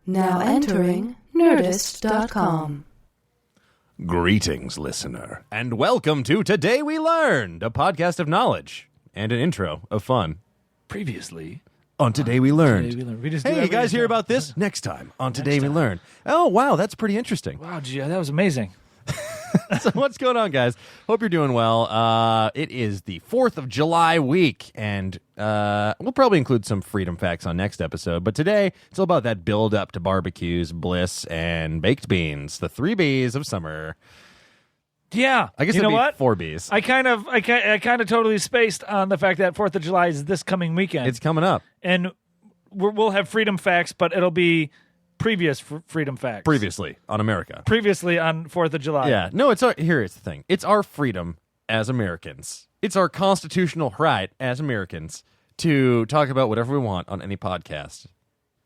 Now entering Nerdist.com. Greetings, listener, and welcome to Today We Learned, a podcast of knowledge and an intro of fun. Previously on Today We Learned. Today We Learned. We just Hey, you guys hear about this? Next time on Today We Learned. Oh, wow, that's pretty interesting. Wow, gee, that was amazing. So what's going on, guys? Hope you're doing well. It is the 4th of July week, and we'll probably include some freedom facts on next episode. But today, it's all about that build-up to barbecues, bliss, and baked beans, the 3 Bs of summer. Yeah, I guess you know it'd be what? 4 Bs. I kind of totally spaced on the fact that 4th of July is this coming weekend. It's coming up. And we'll have freedom facts, but it'll be previous freedom facts. Previously on America. Previously on 4th of July. Yeah. No, here's the thing. It's our freedom as Americans. It's our constitutional right as Americans to talk about whatever we want on any podcast.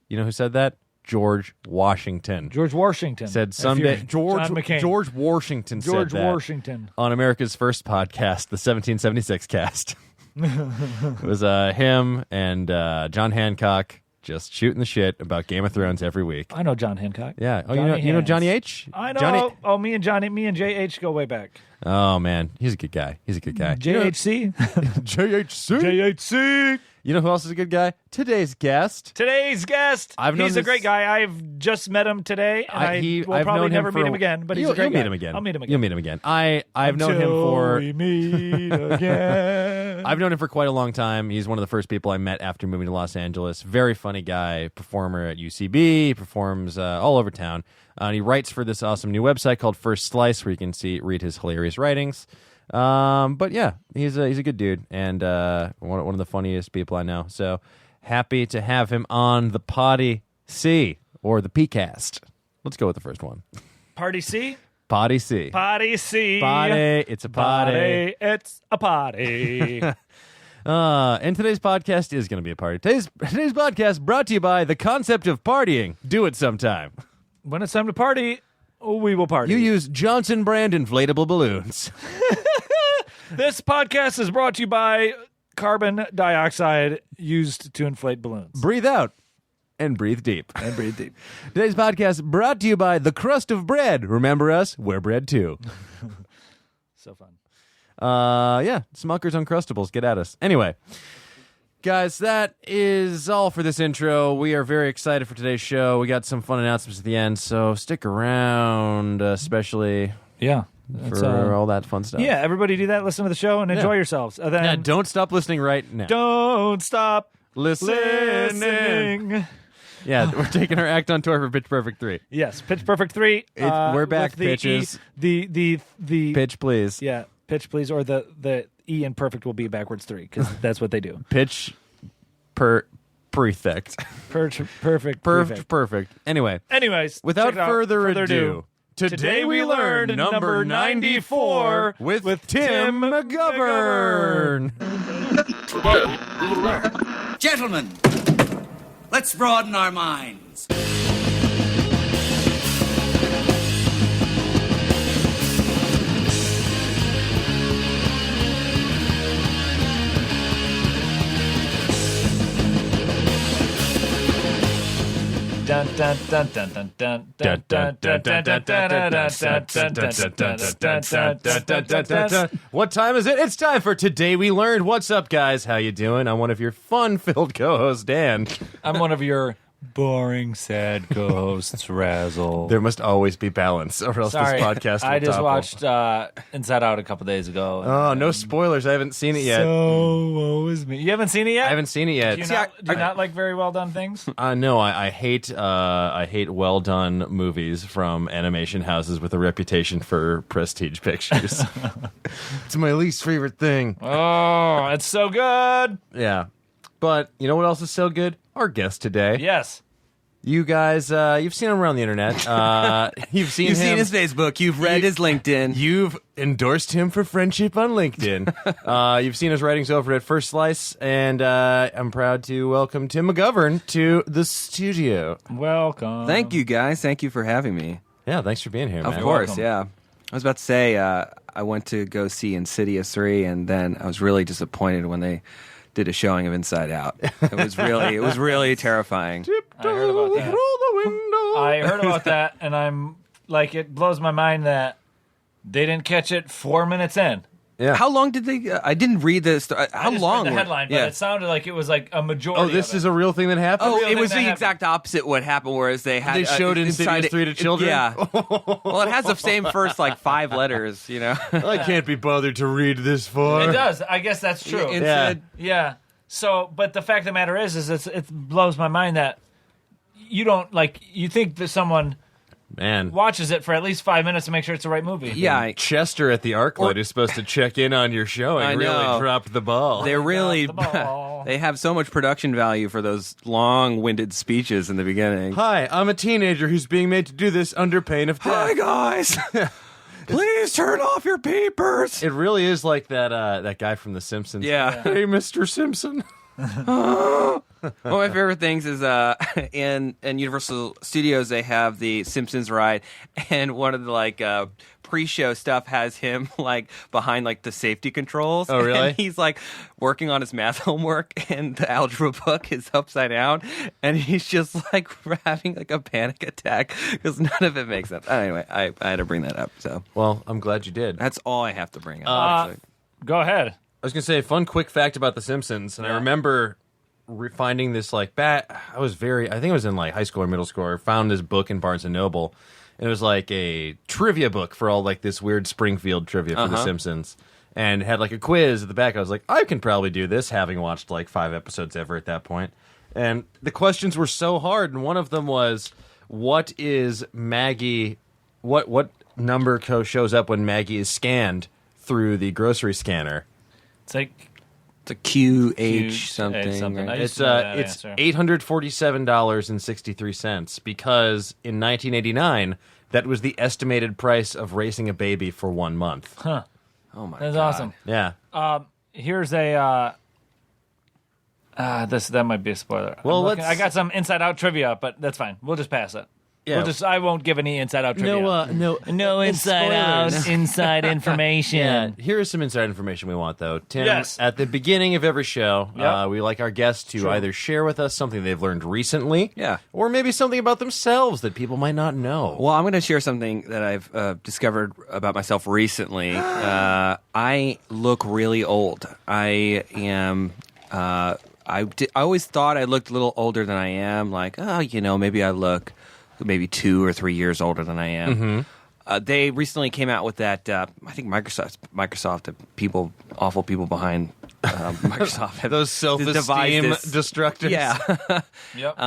You know who said that? George Washington. George Washington. Said someday. John McCain. George Washington George said that Washington. on America's first podcast, the 1776 cast. It was him and John Hancock just shooting the shit about Game of Thrones every week. I know John Hancock. Yeah. Oh, Johnny you know Hands. Johnny H? I know. Johnny... Me and JH go way back. Oh, man. He's a good guy. JHC? JHC. JHC. You know who else is a good guy? Today's guest. He's a great guy. I've just met him today, and I will probably never meet him again. But he's a great guy. You'll meet him again. I'll meet him again. You'll meet him again. I've known him for. We meet again. I've known him for quite a long time. He's one of the first people I met after moving to Los Angeles. Very funny guy, performer at UCB. He performs all over town. And he writes for this awesome new website called First Slice, where you can read his hilarious writings. But yeah, he's a good dude and one of the funniest people I know. So happy to have him on the Potty C or the PCast. Let's go with the first one. Party C? Potty C. Potty C. Potty. It's a potty. It's a potty. And today's podcast is going to be a party. Today's podcast brought to you by the concept of partying. Do it sometime. When it's time to party, we will party. You use Johnson brand inflatable balloons. This podcast is brought to you by carbon dioxide used to inflate balloons. Breathe out and breathe deep. Today's podcast brought to you by the crust of bread. Remember us? We're bread too. So fun. Yeah, Smucker's Uncrustables. Get at us. Anyway, guys, that is all for this intro. We are very excited for today's show. We got some fun announcements at the end, so stick around, especially for all that fun stuff. Yeah, everybody do that. Listen to the show and enjoy yourselves. Then don't stop listening right now. Don't stop listening. Yeah, we're taking our act on tour for Pitch Perfect 3. Yes, Pitch Perfect 3. We're back, the pitches. The Pitch, please. Yeah, pitch, please, or the E in perfect will be backwards 3 because that's what they do. Pitch prefect. Perfect. Anyways, without further ado, Today We Learned number 94 with Tim McGovern. Today we learned. Gentlemen, let's broaden our minds. Dun dun dun dun dun dun dun dun dun dun dun dun. What time is it? It's time for Today We Learned. What's up, guys? How you doing? I'm one of your fun-filled co-hosts, Dan. I'm one of your boring, sad co-hosts, Razzle. There must always be balance, or else Sorry, this podcast will I just topple. watched Inside Out a couple days ago. Oh, no spoilers. I haven't seen it yet. So woe is me. You haven't seen it yet? I haven't seen it yet. Do you not like very well done things? No, I hate well done movies from animation houses with a reputation for prestige pictures. It's my least favorite thing. Oh, it's so good. Yeah. But you know what else is so good? Our guest today. Yes. You guys, you've seen him around the internet. You've seen You've him. seen his Facebook. You've read his LinkedIn. You've endorsed him for friendship on LinkedIn. You've seen his writings over at First Slice, and I'm proud to welcome Tim McGovern to the studio. Welcome. Thank you, guys. Thank you for having me. Yeah, thanks for being here, man. Of course, welcome. yeah. I was about to say, I went to go see Insidious 3, and then I was really disappointed when they did a showing of Inside Out. It was really terrifying. I heard about that. Roll the window. I heard about that, and I'm like, it blows my mind that they didn't catch it 4 minutes in. Yeah. How long did they? I didn't read this. How I just long? read the headline, but it sounded like it was like a majority. Oh, this of it. is a real thing that happened? Oh, real it thing was that the happened. exact opposite what happened, whereas they had They showed inside Insidious 3 to children? Yeah. Well, it has the same first like 5 letters, you know. I can't be bothered to read this far. It does. I guess that's true. It Yeah. said- Yeah. So, but the fact of the matter is it blows my mind that you don't like. You think that someone Man. watches it for at least 5 minutes to make sure it's the right movie. yeah, Chester at the ArcLight is supposed to check in on your show and I really know. dropped the ball. they're really the ball. they have so much production value for those long-winded speeches in the beginning. Hi, I'm a teenager who's being made to do this under pain of death. Hi guys, please turn off your papers. It really is like that guy from The Simpsons. Yeah. Hey, Mr. Simpson. One of my favorite things is in Universal Studios they have the Simpsons ride, and one of the like pre-show stuff has him like behind like the safety controls. Oh, really? And he's like working on his math homework, and the algebra book is upside down, and he's just like having like a panic attack because none of it makes sense. Anyway, I had to bring that up. So Well, I'm glad you did. that's all I have to bring up. actually. Go ahead. I was going to say a fun, quick fact about The Simpsons, and I remember finding this like back. I think it was in like high school or middle school. I found this book in Barnes and Noble, and it was like a trivia book for all like this weird Springfield trivia for The Simpsons, and it had like a quiz at the back. I was like, I can probably do this, having watched like 5 episodes ever at that point. And the questions were so hard, and one of them was, "What is Maggie? What number shows up when Maggie is scanned through the grocery scanner?" It's like It's a QH something. something. right? I used It's to know that it's answer. $847.63 because in 1989 that was the estimated price of raising a baby for 1 month. Huh. Oh my That's god. awesome. Yeah. Here's a. That might be a spoiler. Well, I got some Inside Out trivia, but that's fine. We'll just pass it. Yeah. I won't give any Inside Out trivia. no Inside Out inside information. Yeah, here is some inside information we want, though. Tim, Yes. at the beginning of every show, Yep. we like our guests to either share with us something they've learned recently, Yeah. or maybe something about themselves that people might not know. Well, I'm going to share something that I've discovered about myself recently. I look really old. I am. I always thought I looked a little older than I am. Like, oh, maybe I look maybe 2 or 3 years older than I am. They recently came out with that. I think Microsoft, the awful people behind Microsoft, Those devised self-esteem this- destructors. Yeah. Yep.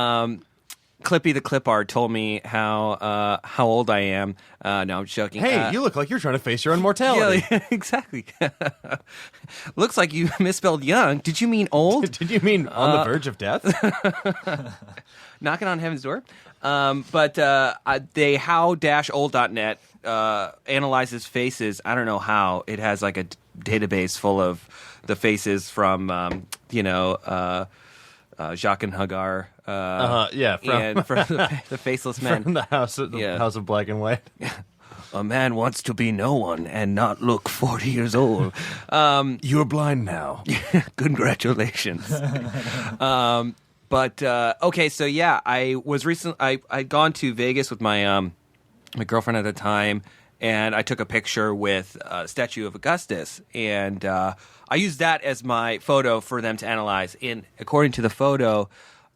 Clippy the clip art told me how old I am. No, I'm joking. Hey, you look like you're trying to face your own mortality. Yeah, exactly. Looks like you misspelled young. Did you mean old? Did you mean on the verge of death? Knocking on heaven's door. But they how-old.net analyzes faces. I don't know how. It has like a database full of the faces from Jacques and Hagar. Yeah, and from the faceless men. from the House of Black and White. A man wants to be no one and not look 40 years old. You're blind now. Congratulations. But okay, so yeah, I was I'd gone to Vegas with my girlfriend at the time, and I took a picture with a statue of Augustus, and I used that as my photo for them to analyze. And according to the photo,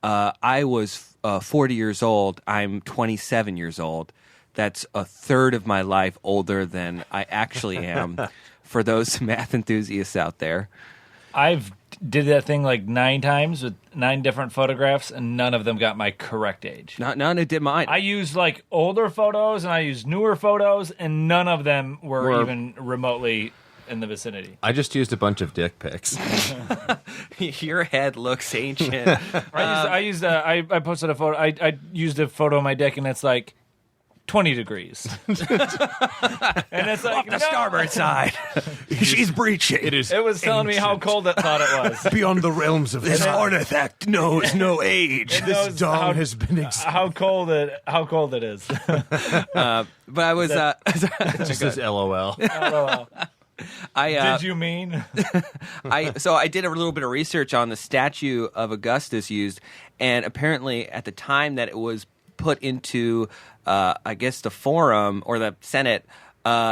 I was 40 years old. I'm 27 years old. That's a third of my life older than I actually am. For those math enthusiasts out there. I've did that thing like 9 times with 9 different photographs, and none of them got my correct age. None did mine. I used like older photos and I used newer photos, and none of them were even remotely in the vicinity. I just used a bunch of dick pics. Your head looks ancient. I posted a photo. I used a photo of my dick, and it's like 20 degrees. And it's like, the starboard side. She's breaching. It is. It was telling me how cold it thought it was. beyond the realms of This artifact knows no age. It knows has been how cold it is. But I was just as LOL. LOL. Did you mean? So I did a little bit of research on the statue of Augustus used, and apparently at the time that it was put into, I guess, the Forum or the Senate,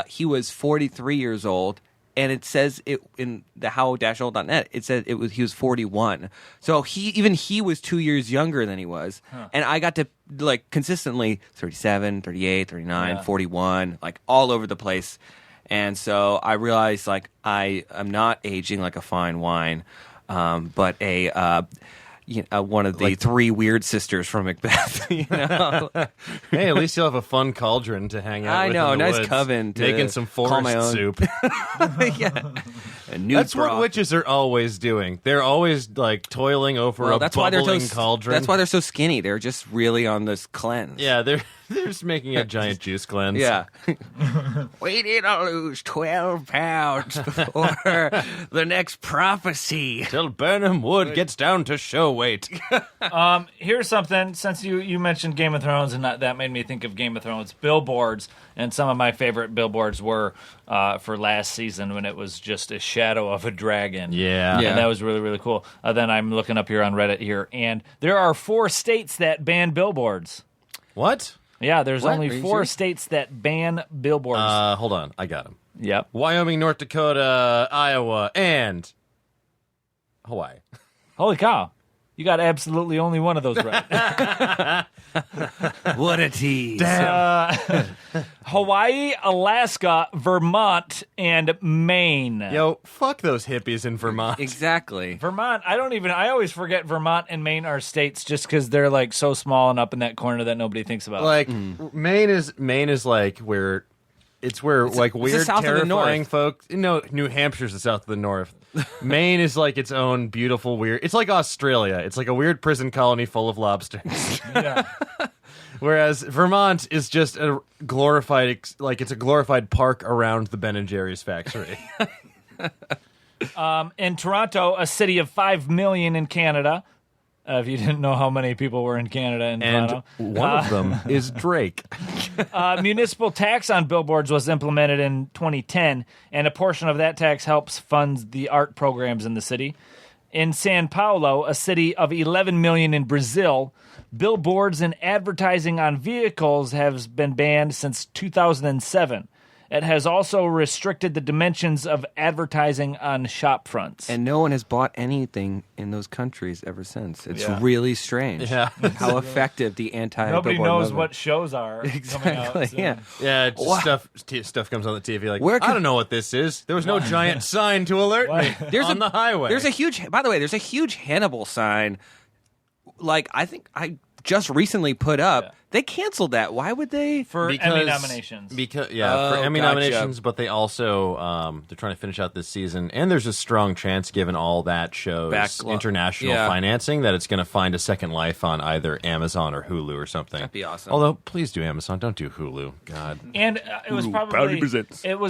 he was 43 years old. And it says it in the how-old.net. It said he was 41. So he was 2 years younger than he was. And I got to like consistently 37, 38, 39, 41, like all over the place. And so I realized like I am not aging like a fine wine, but one of the three weird sisters from Macbeth. Hey, at least you'll have a fun cauldron to hang out I with. know, in the nice woods, coven to making some call my forest own. soup. Yeah. A nude That's what broth. witches are always doing. They're always like toiling over a That's why bubbling they're cauldron. That's why they're so skinny. They're just really on this cleanse. Yeah, they're just making a giant juice cleanse. Yeah. We need to lose 12 pounds before the next prophecy. Till Burnham Wood gets down to show weight. Here's something. Since you mentioned Game of Thrones, and that made me think of Game of Thrones billboards. And some of my favorite billboards were for last season when it was just a shadow of a dragon. Yeah. And that was really, really cool. Then I'm looking up here on Reddit here, and there are 4 states that ban billboards. What? Yeah, there's What? only Are you 4 serious? states that ban billboards. Hold on. I got him. Yep. Wyoming, North Dakota, Iowa, and Hawaii. Holy cow. You got absolutely only one of those right. What a tease. Hawaii, Alaska, Vermont, and Maine. Yo, fuck those hippies in Vermont. Exactly. Vermont, I always forget Vermont and Maine are states just because they're like so small and up in that corner that nobody thinks about. Like Maine is like where it's where like the weird, south of the terrifying north. folks. No, New Hampshire's the south of the north. Maine is like its own beautiful, weird. It's like Australia. It's like a weird prison colony full of lobsters. Yeah. Whereas Vermont is just a glorified, like it's a glorified park around the Ben and Jerry's factory. In Toronto, a city of 5 million in Canada. If you didn't know how many people were in Canada and And Toronto. one of them is Drake. Municipal tax on billboards was implemented in 2010, and a portion of that tax helps fund the art programs in the city. In São Paulo, a city of 11 million in Brazil, billboards and advertising on vehicles have been banned since 2007. It has also restricted the dimensions of advertising on shop fronts. And no one has bought anything in those countries ever since. It's Yeah. really strange how effective the anti-billboard Nobody knows movement. what shows are coming out. Exactly, soon. yeah. Yeah, just Wow. stuff comes on the TV like, Where I could- don't know what this is. There was no giant sign to alert me on the highway. There's a huge, by the way, there's a huge Hannibal sign. Like, I think I just recently put up. Yeah. They canceled that. Why would they? For Emmy nominations. For Emmy gotcha. nominations, but they also they're trying to finish out this season, and there's a strong chance, given all that shows international Yeah. financing, that it's going to find a second life on either Amazon or Hulu or something. That'd be awesome. Although, please do Amazon, don't do Hulu. God, And it was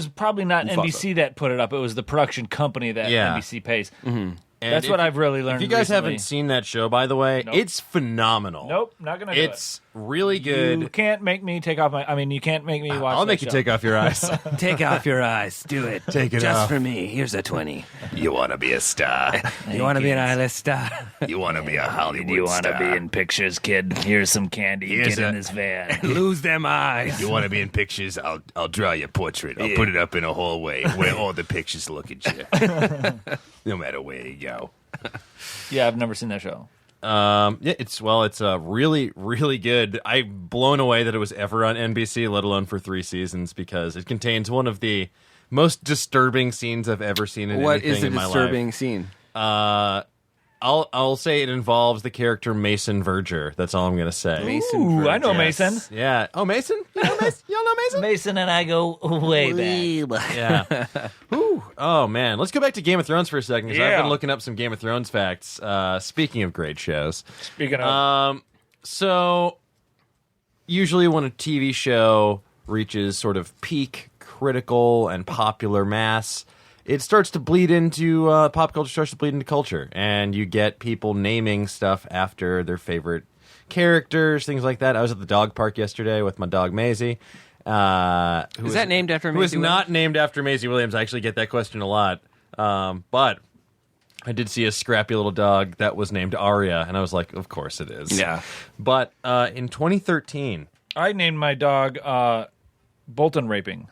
probably not NBC that put it up. It was the production company that Yeah. NBC pays. And That's what I've really learned. If you guys recently. haven't seen that show, by the way, Nope. it's phenomenal. Nope, not gonna do it. It's really good. You can't make me take off my. I mean, you can't make me watch. I'll that make you show. take off your eyes. Take off your eyes. Do it. Take it Just off. for me. Here's a 20. You want to be a star. You want to be an eyeless star? You want to be a Hollywood Do you want to star. be in pictures, kid? Here's some candy. Here's Get in a- this van. Lose them eyes. You want to be in pictures? I'll draw your portrait. I'll put it up in a hallway where all the pictures look at you. No matter where you go. Yeah, I've never seen that show. Yeah, it's really, really good. I'm blown away that it was ever on NBC, let alone for 3 seasons, because it contains one of the most disturbing scenes I've ever seen in What anything is the in my disturbing life. scene? I'll say it involves the character Mason Verger. That's all I'm gonna say. Mason Ooh, I know Verges. Mason. Yeah. Oh, Mason? You know Mason? Y'all know Mason? Mason and I go way back. Yeah. Whew. Oh man, let's go back to Game of Thrones for a second, because I've Yeah. been looking up some Game of Thrones facts. Speaking of great shows, Speaking of, so usually when a TV show reaches sort of peak critical and popular mass, it starts to bleed into pop culture, starts to bleed into culture, and you get people naming stuff after their favorite characters, things like that. I was at the dog park yesterday with my dog Maisie, Is that named after Maisie Who is Maisie not named after Maisie Williams. I actually get that question a lot. But I did see a scrappy little dog that was named Aria, and I was like, of course it is. Yeah. But in 2013... I named my dog Bolton Raping.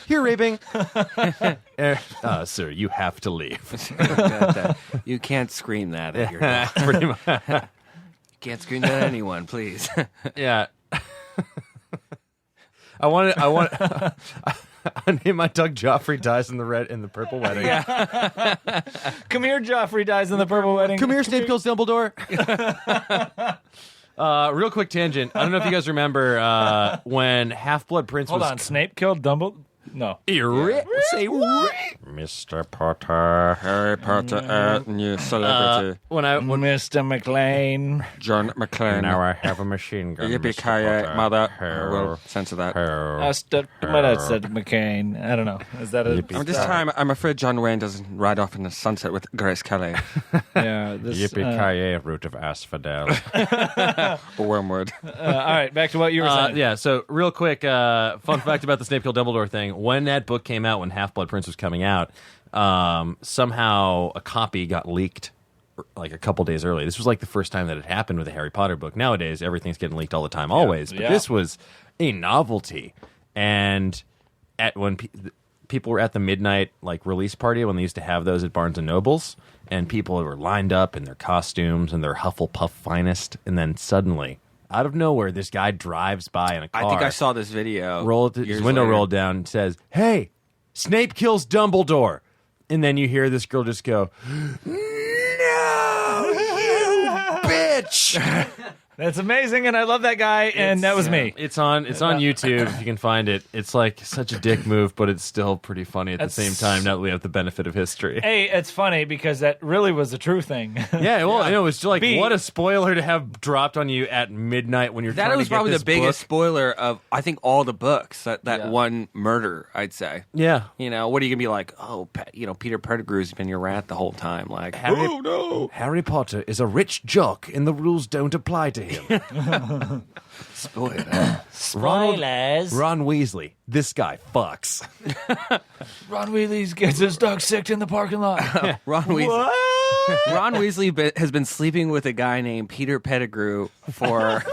Here, raping. Sir, you have to leave. You can't scream that at your dog. Pretty much. You can't scream that at anyone, please. Yeah. I named my dog Joffrey Dies in the Purple Wedding. Yeah. Come here, Joffrey Dies in the Purple Wedding. Come here, Snape kills Dumbledore. Real quick tangent. I don't know if you guys remember when Half-Blood Prince Hold was... on, Snape killed Dumbledore? No. Say Mr. Potter. Harry Potter, new celebrity. When Mr. McLean. John McClane. Now I have a machine gun. Yippee-ki-yay, mother. We'll censor that. My dad said McCain. I don't know. Is that a... This time, I'm afraid John Wayne doesn't ride off in the sunset with Grace Kelly. Yeah. Yippee-ki-yay, root of asphodel. Wormwood. All right, back to what you were saying. Yeah, so real quick, fun fact about the Snape killed Dumbledore thing. When that book came out, when Half-Blood Prince was coming out, somehow a copy got leaked like a couple days early. This was like the first time that it happened with a Harry Potter book. Nowadays, everything's getting leaked all the time, always. But this was a novelty. And when people were at the midnight like release party, when they used to have those at Barnes & Noble's, and people were lined up in their costumes and their Hufflepuff finest, and then suddenly... out of nowhere, this guy drives by in a car. I think I saw this video. His window rolled down and says, "Hey, Snape kills Dumbledore." And then you hear this girl just go, "No, you bitch!" That's amazing, and I love that guy, and that was me. It's on YouTube if you can find it. It's like such a dick move, but it's still pretty funny at the same time. Now that we have the benefit of history. Hey, it's funny because that really was a true thing. Yeah, well, I know it's just like what a spoiler to have dropped on you at midnight when you're trying to get this book. That was probably the biggest spoiler of I think all the books. That one murder, I'd say. Yeah, what are you gonna be like? Oh, Peter Pettigrew's been your rat the whole time. Like, oh no, Harry Potter is a rich jock, and the rules don't apply to him. Spoilers. Ron Weasley. This guy fucks. Ron Weasley gets his dog sick in the parking lot. Ron Weasley. Ron Weasley has been sleeping with a guy named Peter Pettigrew for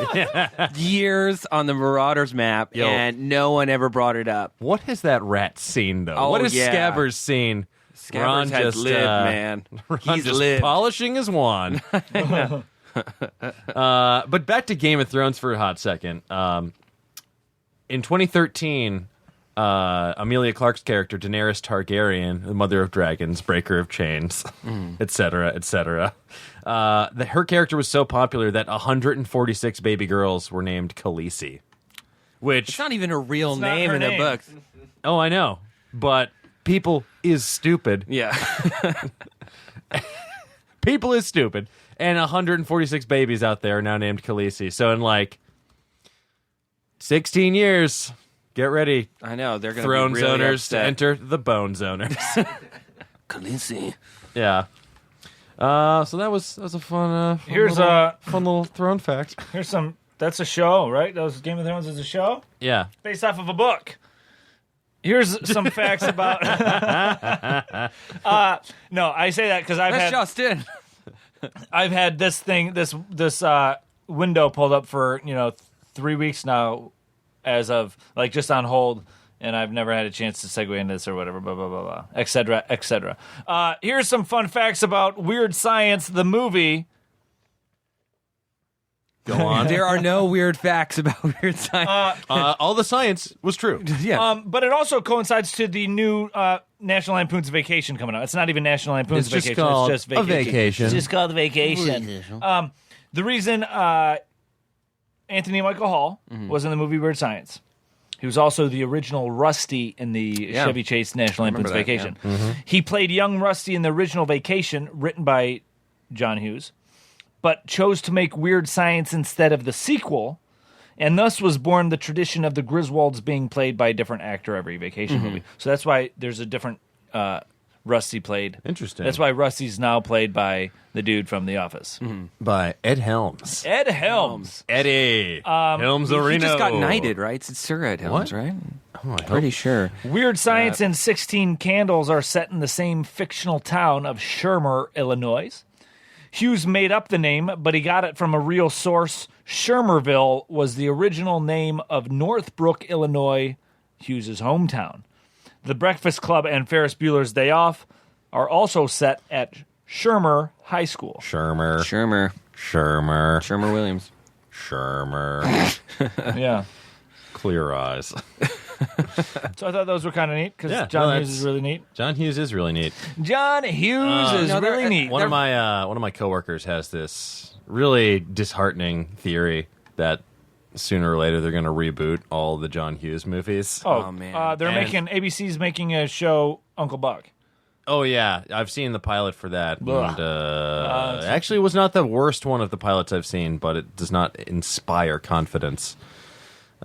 years on the Marauders map, and no one ever brought it up. What has that rat seen, though? Oh, what has Scabbers seen? Scabbers has lived, man. He's just polishing his wand. But back to Game of Thrones for a hot second. In 2013, Emilia Clarke's character, Daenerys Targaryen, the mother of dragons, breaker of chains, etc., etc. Her character was so popular that 146 baby girls were named Khaleesi. Which it's not even a real name in the books. Oh, I know, but people is stupid. Yeah, people is stupid. And 146 babies out there are now named Khaleesi. So in like 16 years, get ready. I know they're going to Throne be really zoners upset. to enter the Bone zoners. Khaleesi. Yeah. So that was a fun. Fun little throne fact. Here's some. That's a show, right? Those Game of Thrones is a show. Yeah. Based off of a book. Here's some facts about. No, I say that because I've had this window pulled up for 3 weeks now, as of like just on hold, and I've never had a chance to segue into this or whatever, blah blah blah blah, etc. etc. Here's some fun facts about Weird Science, the movie. Go on. There are no weird facts about Weird Science. All the science was true. Yeah. But it also coincides to the new National Lampoon's Vacation coming out. It's not even National Lampoon's It's just Vacation. called It's just Vacation. a vacation. It's just called Vacation. The reason Anthony Michael Hall was in the movie Weird Science. He was also the original Rusty in the Chevy Chase National Lampoon's Vacation. Yeah. Mm-hmm. He played young Rusty in the original Vacation, written by John Hughes, but chose to make Weird Science instead of the sequel, and thus was born the tradition of the Griswolds being played by a different actor every Vacation movie. So that's why there's a different Rusty played. Interesting. That's why Rusty's now played by the dude from The Office. By Ed Helms. Ed Helms. Eddie. Helms Arena. He just got knighted, right? It's Sir Ed Helms, What? right? Oh, I Pretty sure. Weird Science and 16 Candles are set in the same fictional town of Shermer, Illinois. Hughes made up the name, but he got it from a real source. Shermerville was the original name of Northbrook, Illinois, Hughes' hometown. The Breakfast Club and Ferris Bueller's Day Off are also set at Shermer High School. Shermer. Williams. Shermer. Yeah. Clear eyes. So I thought those were kind of neat because Yeah, John no, Hughes is really neat. John Hughes is really neat. John Hughes is no, they're- really neat. One of my coworkers has this really disheartening theory that sooner or later they're going to reboot all the John Hughes movies. Oh, man. ABC's making a show, Uncle Buck. Oh yeah, I've seen the pilot for that. Ugh. And, actually, it was not the worst one of the pilots I've seen, but it does not inspire confidence.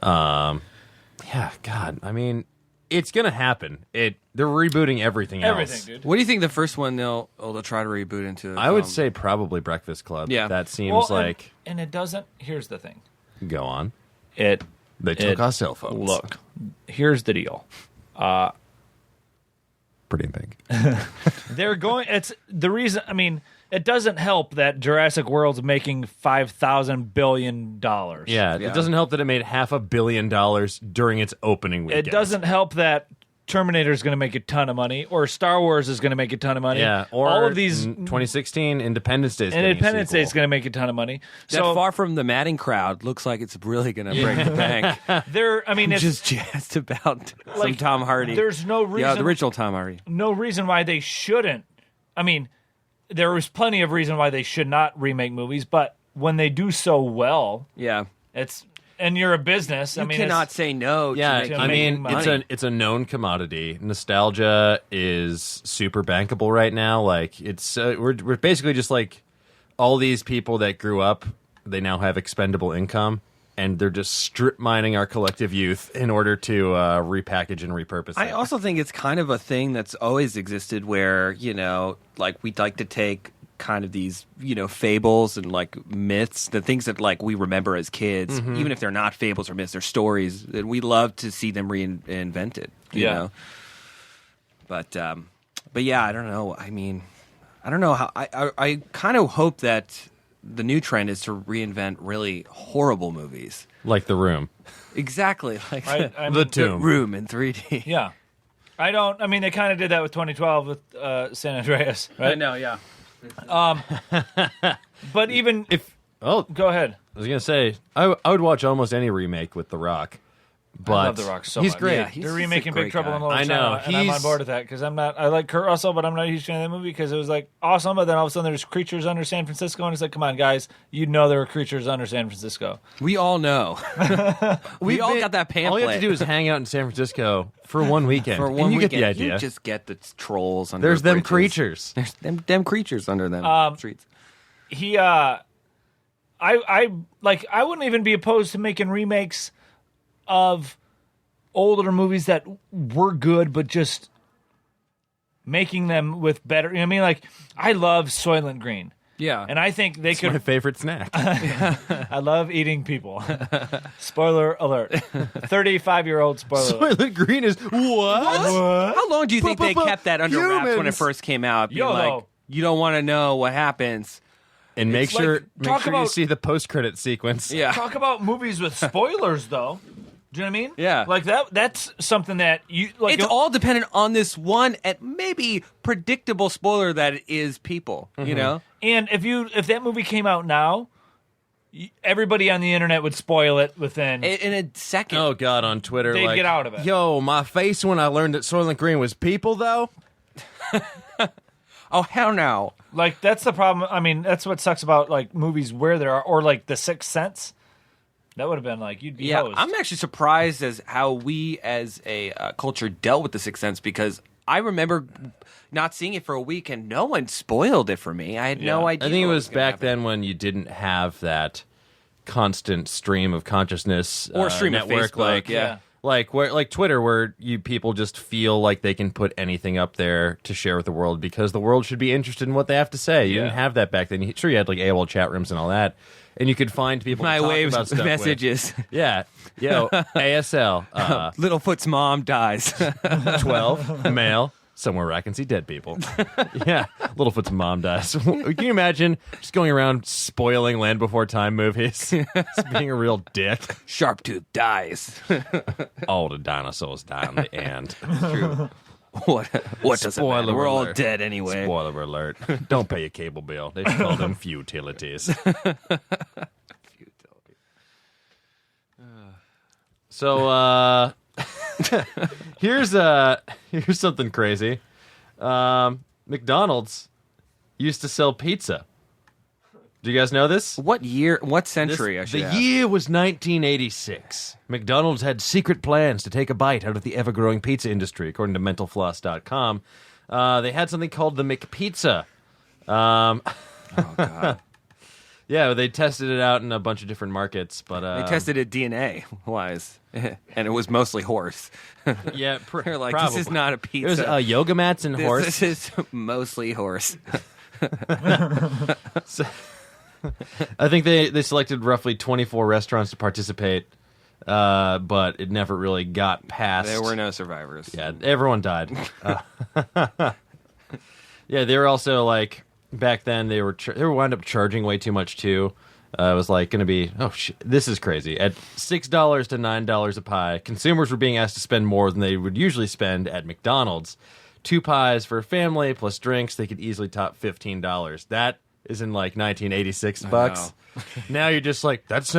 Yeah, God, I mean, it's gonna happen. They're rebooting everything else. Everything, dude. What do you think the first one they'll try to reboot into? I would say probably Breakfast Club. Yeah. that seems Well, like. and it doesn't. Here's the thing. Go on. They They took our cell phones. Look, here's the deal. Pretty big. They're going. It's the reason. I mean, it doesn't help that Jurassic World's making $5,000 billion. Yeah, it doesn't help that it made $500 million during its opening weekend. It doesn't help that Terminator's going to make a ton of money, or Star Wars is going to make a ton of money. Yeah, or all of these. 2016 Independence Day. Independence Day is going to make a ton of money. that So Far From the Madding crowd looks like it's really going to break the bank. there. I mean, it's Just jazzed about some like, Tom Hardy. There's no reason. Yeah, the original Tom Hardy. No reason why they shouldn't. I mean, there was plenty of reason why they should not remake movies, but when they do so well, Yeah. it's and you're a business. You I mean, cannot say no to Yeah, making I mean, money. it's a known commodity. Nostalgia is super bankable right now. Like it's we're basically just like all these people that grew up. They now have expendable income, and they're just strip mining our collective youth in order to repackage and repurpose it. I also think it's kind of a thing that's always existed where, like we'd like to take kind of these, fables and like myths, the things that like we remember as kids, even if they're not fables or myths, they're stories, and we love to see them reinvented, you know? But yeah, I don't know. I mean, I don't know how, I kind of hope that the new trend is to reinvent really horrible movies. like The Room. Exactly. Like I The mean, Tomb. Room in 3D. yeah. I mean, they kind of did that with 2012 with San Andreas, right? know, yeah. But even go ahead. I was gonna say I would watch almost any remake with The Rock. But I love The Rock so he's much. great. Yeah, he's They're just a remaking great Big Trouble guy. in Little I know. China, and I'm on He's- board with that because I'm not. I like Kurt Russell, but I'm not a huge fan of that movie because it was like awesome, but then all of a sudden there's creatures under San Francisco, and it's like, come on, guys, you know there were creatures under San Francisco. We all know. we all got that pamphlet. All you have to do is hang out in San Francisco for one weekend, for one and you weekend. get the idea. You just get the trolls under There's the them bridges. creatures. There's them creatures under them streets. He, I wouldn't even be opposed to making remakes of older movies that were good, but just making them with better. You know what I mean? Like, I love Soylent Green. Yeah. And I think they It's my could. favorite snack. I love eating people. Spoiler alert. 35-year-old spoiler alert. Soylent Green is what? How long do you think they kept that under wraps when it humans. first came out? Being YOLO. like, you don't want to know what happens. And make It's sure like- make talk sure you about- see the post-credit sequence. Yeah. Talk about movies with spoilers, though. Do you know what I mean? Yeah. Like that's something that you like. It's all dependent on this one and maybe predictable spoiler that it is people, you know? And if that movie came out now, everybody on the internet would spoil it within. In a second. Oh God, on Twitter, They'd like, get out of it. Yo, my face when I learned that Soylent Green was people, though. Oh, hell no. Like that's the problem. I mean, that's what sucks about like movies where there are, or like The Sixth Sense. That would have been like you'd be Yeah, hosed. I'm actually surprised as how we as a culture dealt with The Sixth Sense because I remember not seeing it for a week and no one spoiled it for me. I had no idea. I think it what was gonna back happen. then when you didn't have that constant stream of consciousness Or stream of network, Facebook, like yeah. like Twitter, where people just feel like they can put anything up there to share with the world because the world should be interested in what they have to say. You didn't have that back then. Sure, you had like AOL chat rooms and all that, and you could find people My to talk waves about stuff messages. with. Yeah, yo, ASL, Littlefoot's mom dies. 12 male. Somewhere where I can see dead people. Yeah, Littlefoot's mom dies. Can you imagine just going around spoiling Land Before Time movies? Just being a real dick. Sharptooth dies. All the dinosaurs die in the end. True. What does it matter? Spoiler We're all alert. dead anyway. Spoiler alert. Don't pay your cable bill. They should call them futilities. So, here's something crazy. McDonald's used to sell pizza. Do you guys know this? What year? What century? I should The ask. year was 1986. McDonald's had secret plans to take a bite out of the ever-growing pizza industry, according to mentalfloss.com. They had something called the McPizza. Oh God! Yeah, they tested it out in a bunch of different markets, but They tested it DNA-wise, and it was mostly horse. yeah, They're like, probably. this is not a It was pizza. yoga mats and horse. This is mostly horse. I think they selected roughly 24 restaurants to participate, but it never really got past. There were no survivors. Yeah, everyone died. Yeah, they were also like back then they wound up charging way too much too. It was like going to be this is crazy at $6 to $9 a pie. Consumers were being asked to spend more than they would usually spend at McDonald's. 2 pies for a family plus drinks. They could easily top $15. That is in like 1986 bucks. Now you're just like that's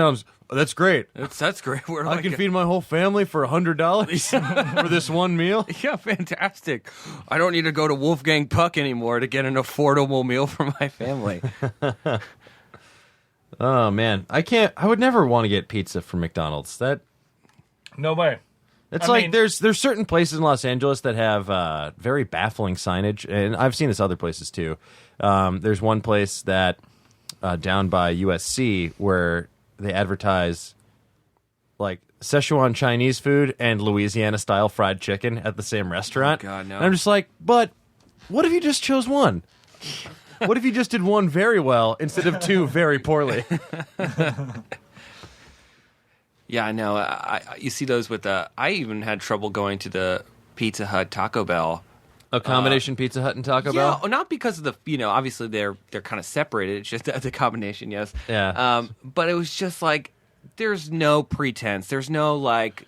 great. That's great. We're I can feed my whole family for $100 for this one meal. Yeah, fantastic. I don't need to go to Wolfgang Puck anymore to get an affordable meal for my family. Oh man, I would never want to get pizza from McDonald's. No way. It's I like mean- there's certain places in Los Angeles that have very baffling signage, and I've seen this other places too. There's one place that down by USC where they advertise like Szechuan Chinese food and Louisiana style fried chicken at the same restaurant. Oh, God, no. And I'm just like, but what if you just chose one? What if you just did one very well instead of two very poorly? Yeah, I know. You see those with I even had trouble going to the Pizza Hut, Taco Bell. A combination Pizza Hut and Taco Yeah, Bell? not because of the obviously they're kind of separated. It's just the combination, yes. Yeah. But it was just like there's no pretense. There's no like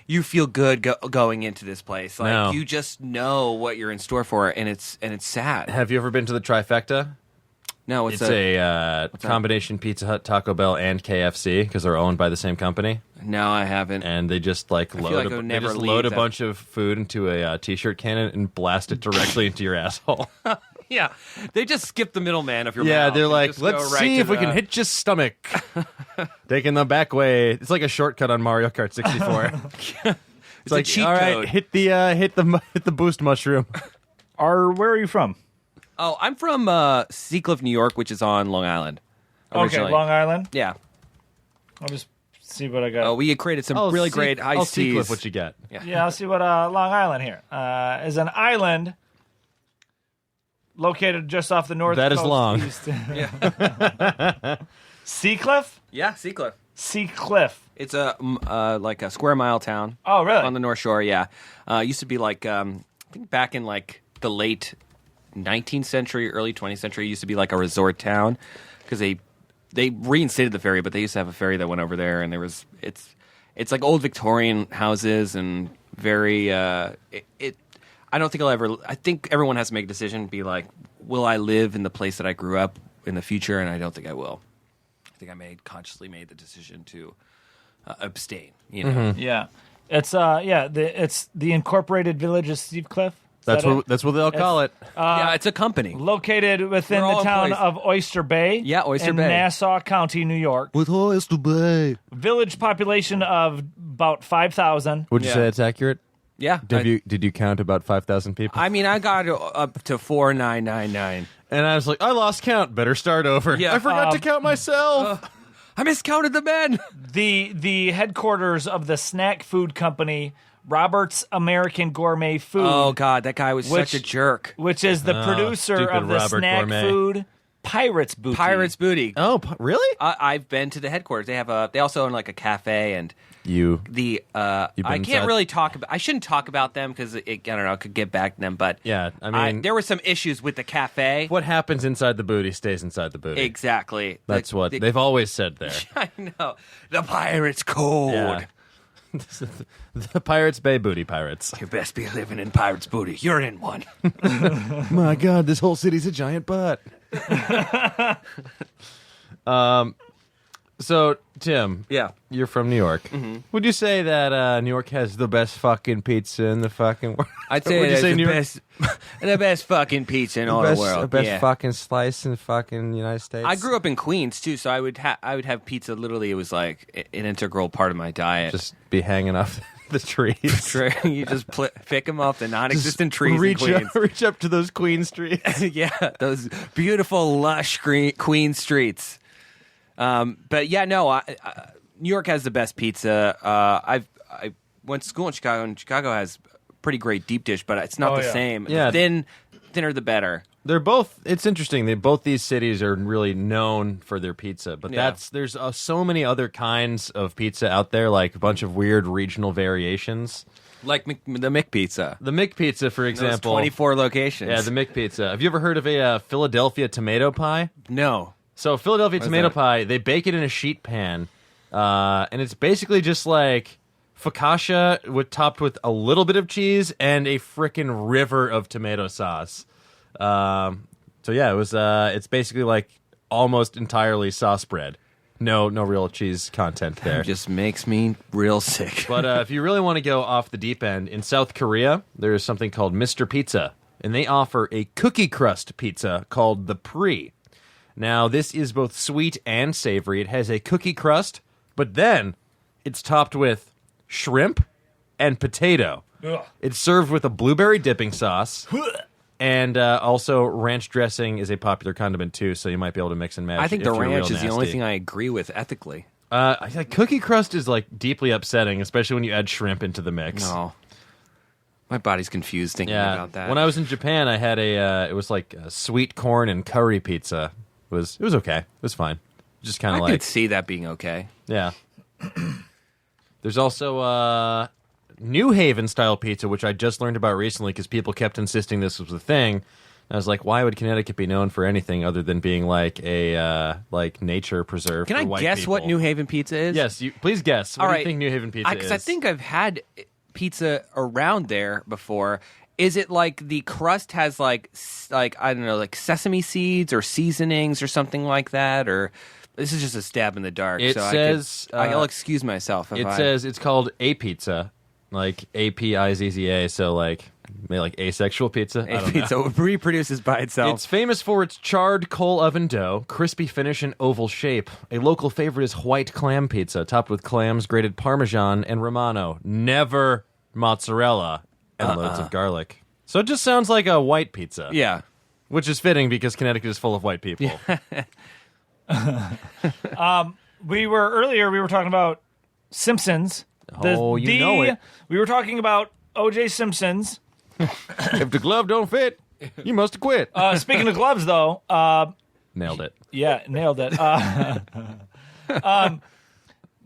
you feel good going into this place. Like No. you just know what you're in store for, and it's sad. Have you ever been to the Trifecta? No, It's a combination Pizza Hut, Taco Bell, and KFC because they're owned by the same company. No, I haven't. And they just like feel like I would never leave load a that. bunch of food into a t-shirt cannon and blast it directly into your asshole. Yeah, they just skip the middleman of your Yeah, mouth. they're and like, just go let's right see to if we the- can hit your stomach. Taking the back way. It's like a shortcut on Mario Kart 64. It's like, a cheat all right, code. hit the boost mushroom. Where are you from? Oh, I'm from Seacliff, New York, which is on Long Island. Okay, originally. Long Island. Yeah. I'll just see what I got. Oh, we had created some really great iced see teas. what you get. Yeah, I'll see what Long Island here is an island located just off the north That is coast. long. Seacliff? Yeah, Seacliff. Seacliff. It's like a square mile town. Oh, really? On the North Shore, yeah. Used to be like I think back in like the late 19th century, early 20th century, it used to be like a resort town because they reinstated the ferry, but they used to have a ferry that went over there, and it's like old Victorian houses and very I don't think I think everyone has to make a decision, be like, will I live in the place that I grew up in the future? And I don't think I will. I think I consciously made the decision to abstain. You know, Mm-hmm. Yeah. It's it's the Incorporated Village of Seacliff. That's what they'll call it. yeah, it's a company. Located within We're all the town employees. of Oyster Bay. Yeah, Oyster in Bay. Nassau County, New York. With Oyster Bay. Village population of about 5,000. Would you Yeah. say that's accurate? Yeah, Did you count about 5,000 people? I mean, I got up to 4,999. And I was like, I lost count. Better start over. Yeah. I forgot to count myself. I miscounted the men. The headquarters of the snack food company Robert's American Gourmet Food. Oh God, that guy was such a jerk. Which is the producer stupid of the Robert snack Gourmet. food Pirates Booty. Pirates Booty. Oh, really? I've been to the headquarters. They also own like a cafe and You. the You've been I can't inside? really talk about. I shouldn't talk about them because I don't know. I could get back to them, but Yeah, I mean, there were some issues with the cafe. what happens inside the booty stays inside the booty. Exactly. That's what they've always said there. I know. The Pirates Code. Yeah. The Pirates Bay Booty Pirates. You best be living in Pirates Booty. You're in one. My God, this whole city's a giant butt. So, Tim, Yeah. you're from New York. Mm-hmm. Would you say that New York has the best fucking pizza in the fucking world? I'd say Would you it's say the New York- best, the best fucking pizza in all the world. The best Yeah. fucking slice in fucking United States. I grew up in Queens too, so I would have pizza. Literally, it was like an integral part of my diet. Just be hanging off the trees. You just pick them off the non-existent trees in reach Queens. reach up to those Queen streets. Yeah, those beautiful, lush Queen streets. But yeah, no, New York has the best pizza. I went to school in Chicago, and Chicago has pretty great deep dish, but it's not the same. Yeah. Thinner the better. They're both. It's interesting. Both these cities are really known for their pizza, but Yeah. there's so many other kinds of pizza out there, like a bunch of weird regional variations. Like the McPizza. The McPizza, for example. 24 locations. Yeah, the McPizza. Have you ever heard of a Philadelphia tomato pie? No. So Philadelphia tomato that? pie, they bake it in a sheet pan, and it's basically just like focaccia topped with a little bit of cheese and a frickin' river of tomato sauce. So yeah, it was. It's basically like almost entirely sauce bread. No real cheese content there. It just makes me real sick. But if you really want to go off the deep end, in South Korea, there's something called Mr. Pizza, and they offer a cookie crust pizza called the Pre. Now, this is both sweet and savory. It has a cookie crust, but then it's topped with shrimp and potato. Ugh. It's served with a blueberry dipping sauce, and also ranch dressing is a popular condiment too, so you might be able to mix and match. I think if the you're real ranch is the only nasty. thing I agree with ethically. I think cookie crust is like deeply upsetting, especially when you add shrimp into the mix. No. My body's confused thinking about that. When I was in Japan, I had it was like a sweet corn and curry pizza. It was okay. It was fine. Just kind I of like could see that being okay. yeah. There's also New Haven style pizza, which I just learned about recently because people kept insisting this was a thing. And I was like, why would Connecticut be known for anything other than being like a like nature preserve? Can for I white guess people? what New Haven pizza is? Yes, please guess. What All do right. you think New Haven pizza is? Because I think I've had pizza around there before. Is it like the crust has like I don't know, like sesame seeds or seasonings or something like that? Or this is just a stab in the dark. It so says, I'll excuse myself. If It I, says it's called a pizza, like APIZZA, so like maybe like asexual pizza. I a don't pizza reproduces by itself. It's famous for its charred coal oven dough, crispy finish, and oval shape. A local favorite is white clam pizza, topped with clams, grated Parmesan, and Romano. Never mozzarella and loads of garlic. So it just sounds like a white pizza. yeah. Which is fitting because Connecticut is full of white people. We were talking about Simpsons. Oh, you know it. We were talking about O.J. Simpson's. If the glove don't fit, you must have quit. Speaking of gloves, though, Nailed it. yeah, nailed it.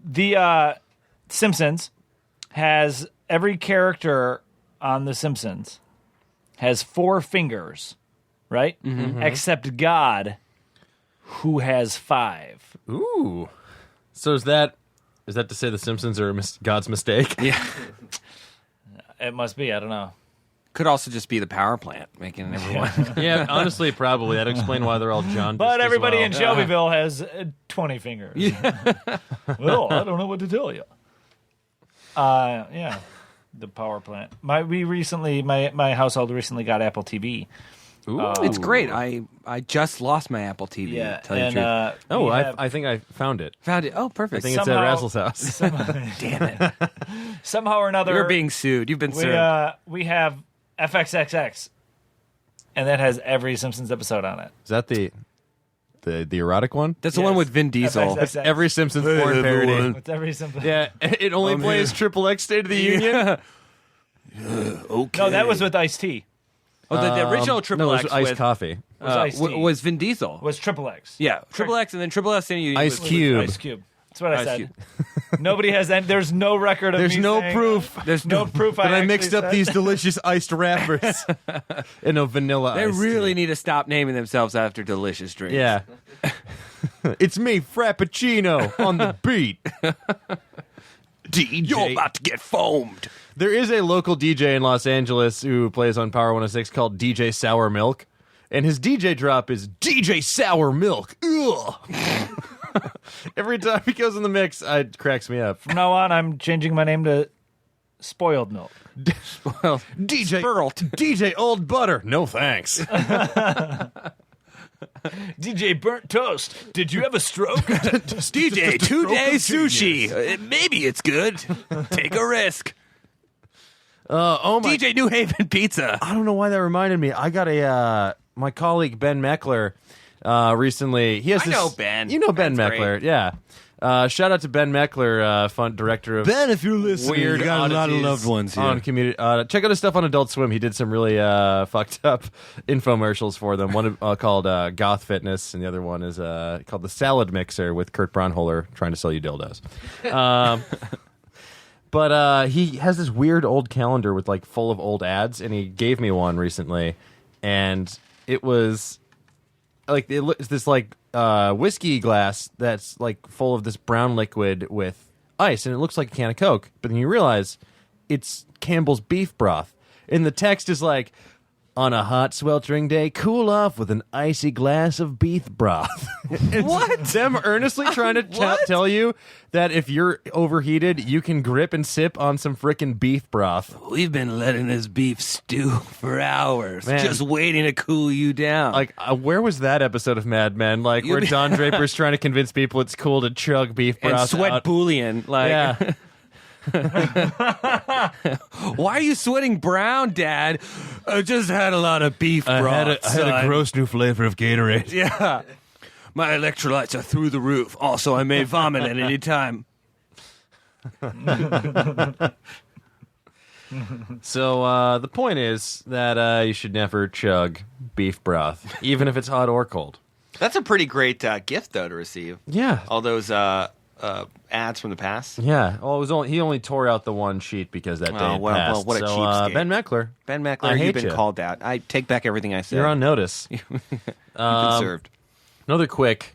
The Simpsons has every character on The Simpsons has 4 fingers, right? Mm-hmm. Except God, who has 5. Ooh. So is that to say the Simpsons are God's mistake? Yeah. It must be. I don't know. Could also just be the power plant making everyone. Yeah, honestly, probably. That'd explain why they're all John. But everybody well. in Shelbyville has 20 fingers. Well, I don't know what to tell you. Yeah, the power plant. My household recently got Apple TV. Ooh. It's great. I just lost my Apple TV. Yeah, to tell you the and truth. I think I found it. Found it. Oh, I perfect. think it's at Somehow- Razzle's house. Damn it. somehow or another, You're being sued. You've been sued. we have FXXX, and that has every Simpsons episode on it. Is that the The erotic one? That's the one with Vin Diesel. That's Every Simpsons porn parody. It's every simple. Yeah, it only plays Triple X State of the Union. Okay. No, that was with Ice-T. Oh, the original Triple No, it X was iced with, coffee. Was Ice-T. was Vin Diesel. Was Triple X. Yeah, Triple X, and then Triple S and Ice was- Cube. Ice Cube. That's what I Ice said. Cube. Nobody has any. There's no record of There's me no saying proof. that. There's no proof But I actually mixed up said these that. delicious iced wrappers in a vanilla They iced really tea. need to stop naming themselves after delicious drinks. Yeah. It's me, Frappuccino, on the beat. DJ. You're about to get foamed. There is a local DJ in Los Angeles who plays on Power 106 called DJ Sour Milk. And his DJ drop is DJ Sour Milk. Ugh. Every time he goes in the mix, it cracks me up. From now on, I'm changing my name to Spoiled Milk. Well, DJ Spurled. DJ Old Butter. No thanks. DJ Burnt Toast. Did you have a stroke? DJ 2-day sushi. Maybe it's good. Take a risk. Oh my! DJ New Haven Pizza. I don't know why that reminded me. I got my colleague Ben Meckler recently. He has I know Ben. You know Ben Ben's Meckler, great. yeah. Shout out to Ben Meckler, fun director of Ben, if you're listening, Weird you got a lot of Oddities loved ones here. on community. Check out his stuff on Adult Swim. He did some really fucked up infomercials for them. One called Goth Fitness, and the other one is called The Salad Mixer with Kurt Braunholer trying to sell you dildos. But he has this weird old calendar with like full of old ads, and he gave me one recently, and it was like it's this like whiskey glass that's like full of this brown liquid with ice, and it looks like a can of Coke. But then you realize it's Campbell's beef broth, and the text is like, "On a hot, sweltering day, cool off with an icy glass of beef broth." What? Them earnestly trying to tell you that if you're overheated, you can grip and sip on some frickin' beef broth. We've been letting this beef stew for hours, Man. just waiting to cool you down. Like, where was that episode of Mad Men? Like, where Don Draper's trying to convince people it's cool to chug beef broth and sweat out. bouillon. Like, Yeah. why are you sweating brown, Dad? I just had a lot of beef broth. I had a gross new flavor of Gatorade. Yeah. My electrolytes are through the roof. Also, I may vomit at any time. So the point is that you should never chug beef broth, even if it's hot or cold. That's a pretty great gift, though, to receive. Yeah. All those ads from the past. Yeah. Well, it was he only tore out the one sheet because that day had passed. what a so, cheapskate. Ben Meckler, Ben I Meckler, hate you've been ya. called out. I take back everything I said. you're on notice. You've been served. Another quick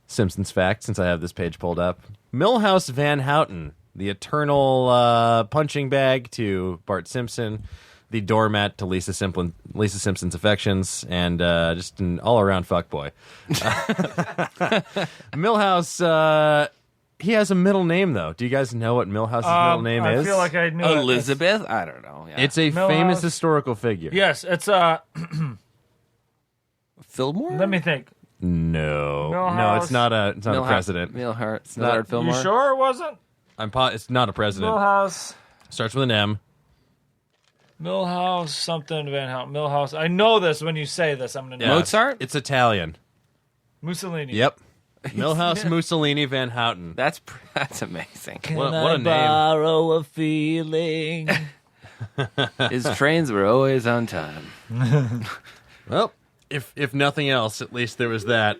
Simpsons fact, since I have this page pulled up. Milhouse Van Houten, the eternal punching bag to Bart Simpson, the doormat to Lisa Simpson's affections, and just an all-around fuckboy. Milhouse, he has a middle name, though. Do you guys know what Milhouse's middle name I is? feel like I knew it. Elizabeth? I don't know. Yeah. It's a Milhouse. famous historical figure. Yes, it's Fillmore? Let me think. No, Milhouse. it's not a president. Milhart. It's not- Millard Fillmore? You sure it wasn't? It's not a president. Millhouse. Starts with an M. Millhouse something Van Houten. Millhouse. I know this when you say this. I'm gonna know. Yeah, Mozart? It's Italian. Mussolini. Yep. Milhouse Mussolini Van Houten. That's amazing. What a name. Borrow a feeling. His trains were always on time. Well, if nothing else, at least there was that.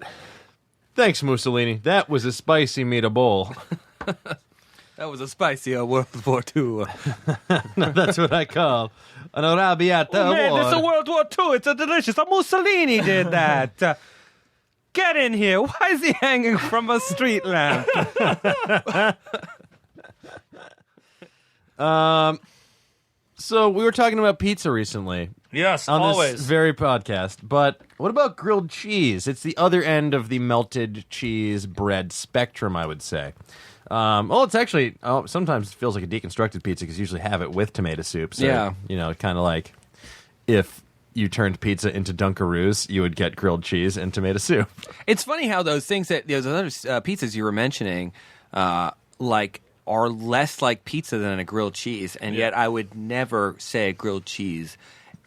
Thanks, Mussolini. That was a spicy meatball. That was a spicy World War II. That's what I call an arrabbiata Man, it's a war. World War II. It's a delicious. Mussolini did that. Get in here. Why is he hanging from a street lamp? So we were talking about pizza recently Yes, on always. this very podcast, but what about grilled cheese? It's the other end of the melted cheese bread spectrum, I would say. Well, it's actually sometimes it feels like a deconstructed pizza because you usually have it with tomato soup. So, Yeah. kind of like if you turned pizza into Dunkaroos, you would get grilled cheese and tomato soup. It's funny how those things those other pizzas you were mentioning, are less like pizza than a grilled cheese, and yet I would never say a grilled cheese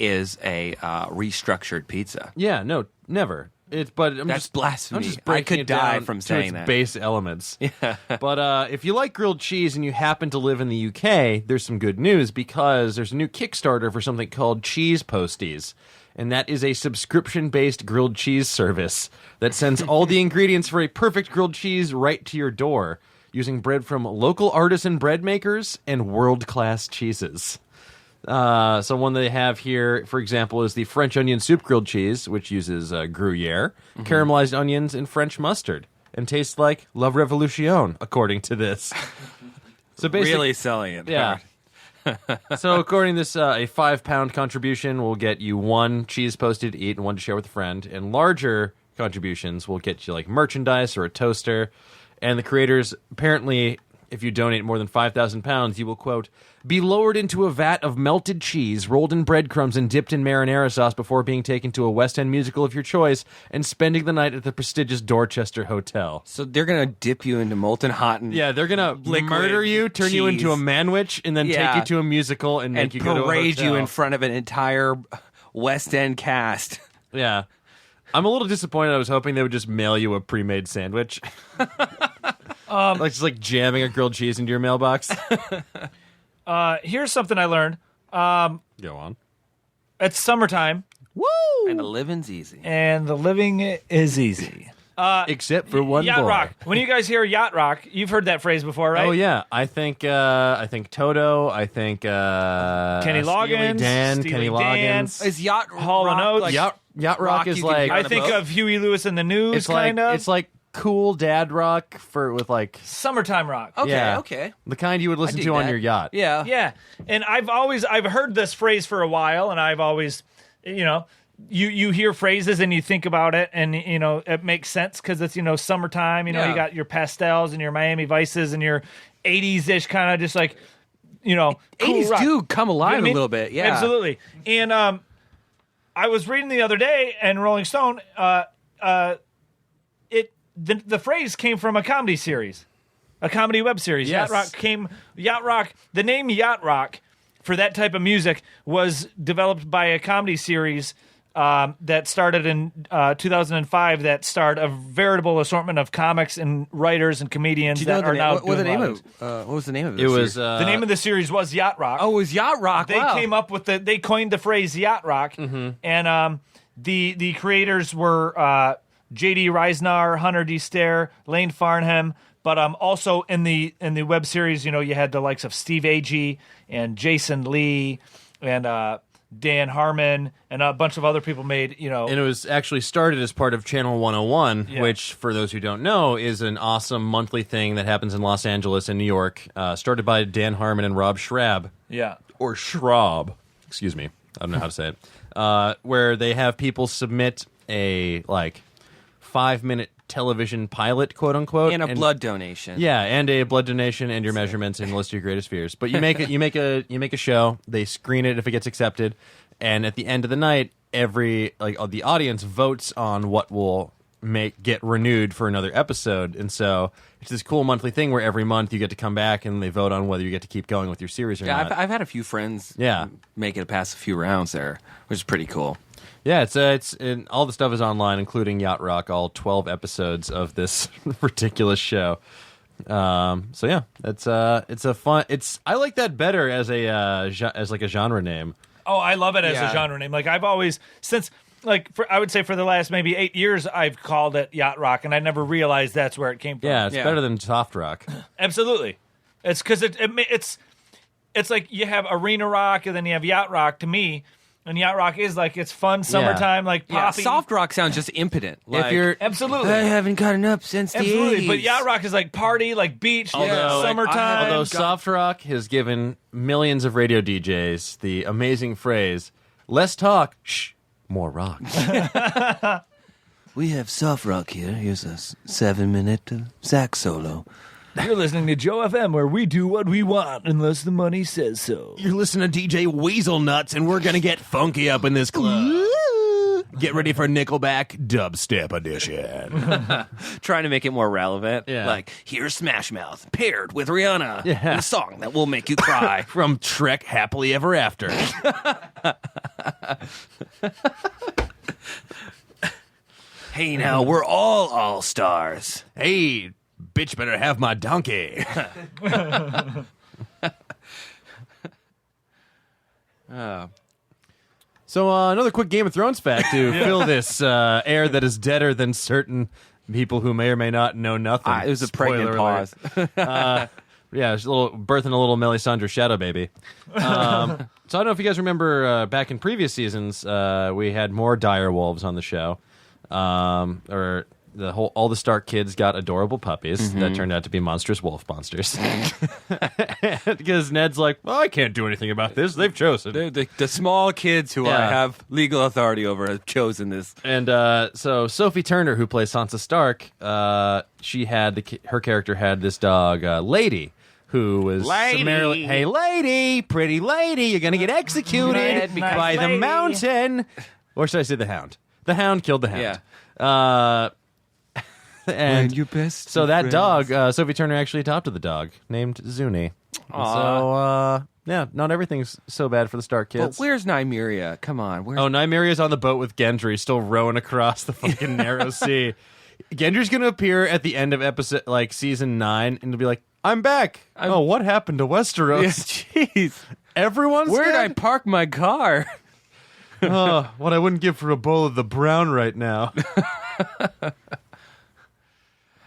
is a restructured pizza. Yeah, no, never. But That's blasphemy. I'm just I breaking could it die down from to saying its that. base elements. Yeah. But if you like grilled cheese and you happen to live in the UK, there's some good news because there's a new Kickstarter for something called Cheese Posties. And that is a subscription-based grilled cheese service that sends all the ingredients for a perfect grilled cheese right to your door using bread from local artisan bread makers and world-class cheeses. So one they have here, for example, is the French onion soup grilled cheese, which uses Gruyere, caramelized onions, and French mustard, and tastes like La Revolution, according to this. So basically, Really selling it. yeah. So according to this, a 5-pound contribution will get you 1 cheese posted to eat and 1 to share with a friend, and larger contributions will get you like merchandise or a toaster. And the creators apparently, if you donate more than 5,000 pounds, you will, quote, be lowered into a vat of melted cheese, rolled in breadcrumbs and dipped in marinara sauce before being taken to a West End musical of your choice and spending the night at the prestigious Dorchester Hotel. So they're going to dip you into molten hot and Yeah, they're going to Liquid murder you, turn you into a cheese. manwich, and then Yeah. take you to a musical and make and you go to a parade hotel. you in front of an entire West End cast. Yeah. I'm a little disappointed. I was hoping they would just mail you a pre-made sandwich. Like jamming a grilled cheese into your mailbox. Here's something I learned. Go on. It's summertime, And the living's easy. and the living is easy. Except for one Yacht boy. rock. When you guys hear yacht rock, you've heard that phrase before, right? Oh yeah, I think Toto. I think Kenny Steely Loggins, Dan, Steely Kenny Dan. Loggins. Is yacht Hall rock and Oates. like Yacht rock is you can like ride I a think boat? of Huey Lewis and the News, it's like kind of. it's like cool dad rock with like summertime rock. Okay, yeah, okay. the kind you would listen dig to on that. your yacht. Yeah. Yeah, and I've heard this phrase for a while, and I've always, you hear phrases and you think about it, and it makes sense because it's summertime. Yeah. You got your pastels and your Miami Vices and your 80s ish kind of just like cool 80s rock. do come alive You know what I mean? a little bit. Yeah. Absolutely. And I was reading the other day, and Rolling Stone, the phrase came from a comedy series, a comedy web series. Yes. Yacht Rock. The name Yacht Rock for that type of music was developed by a comedy series that started in 2005. That starred a veritable assortment of comics and writers and comedians Do you know that the are name? now What doing the name lives. of? What was the name of it? It was The name of the series was Yacht Rock. Oh, it was yacht rock. They wow. came up with they coined the phrase yacht rock, and the creators were J.D. Reisner, Hunter D. Stair, Lane Farnham, but also in the web series, you had the likes of Steve Agee and Jason Lee and Dan Harmon and a bunch of other people made. And it was actually started as part of Channel 101, Yeah. which, for those who don't know, is an awesome monthly thing that happens in Los Angeles and New York, started by Dan Harmon and Rob Schrab. Yeah. Or Schraub. Excuse me. I don't know how to say it. Where they have people submit a, 5-minute television pilot, quote unquote, And a blood donation. Yeah, and a blood donation and your measurements and list your greatest fears. But you make a show. They screen it if it gets accepted, and at the end of the night, the audience votes on what will get renewed for another episode. And so it's this cool monthly thing where every month you get to come back and they vote on whether you get to keep going with your series or Yeah, not. I've had a few friends make it past a few rounds there, which is pretty cool. Yeah, it's and all the stuff is online, including Yacht Rock, all 12 episodes of this ridiculous show. So yeah, it's a fun. I like that better as a genre name. Oh, I love it as Yeah. a genre name. I've always I would say for the last maybe 8 years, I've called it yacht rock, and I never realized that's where it came from. Yeah, it's Yeah. better than soft rock. Absolutely. It's because it's like you have arena rock and then you have yacht rock to me, and yacht rock is it's fun summertime, Yeah, poppy. soft rock sounds just impotent. If you're Absolutely. I haven't gotten up since the Absolutely. 80s. But yacht rock is beach, Although- summertime. although soft rock has given millions of radio DJs the amazing phrase, "Less talk, shh, more rock." We have soft rock here. Here's a 7-minute sax solo. You're listening to Joe FM, where we do what we want unless the money says so. You're listening to DJ Weasel Nuts, and we're gonna get funky up in this club. Get ready for Nickelback Dubstep Edition. Trying to make it more relevant. Yeah. Like, here's Smash Mouth paired with Rihanna. Yeah. In a song that will make you cry. From Trek Happily Ever Hey, now we're all stars. Hey, bitch, better have my donkey. So another quick Game of Thrones fact to fill this air that is deader than certain people who may or may not know nothing. It was a Spoiler pregnant alert. pause. Yeah, it's birthing a little Melisandre shadow baby. So I don't know if you guys remember back in previous seasons, we had more dire wolves on the show, or all the Stark kids got adorable puppies that turned out to be monstrous wolf monsters. Because Ned's like, well, I can't do anything about this. They've chosen. The small kids who I have legal authority over have chosen this. And so Sophie Turner, who plays Sansa Stark, she had her character had this dog, Lady, who was summarily, hey, lady, pretty lady, you're gonna get executed by the mountain, or should I say the Hound? The Hound killed the Hound. Yeah. And your best so that friends. dog, Sophie Turner actually adopted the dog named Zuni. So yeah, not everything's so bad for the Stark But kids. where's Nymeria? Come on. Where's... Oh, Nymeria's on the boat with Gendry, still rowing across the fucking narrow sea. Gendry's gonna appear at the end of season 9, and to be like, "I'm back." Oh, what happened to Westeros? Yeah, jeez. Everyone's Where did I dead? park my car? Oh, what I wouldn't give for a bowl of the brown right now.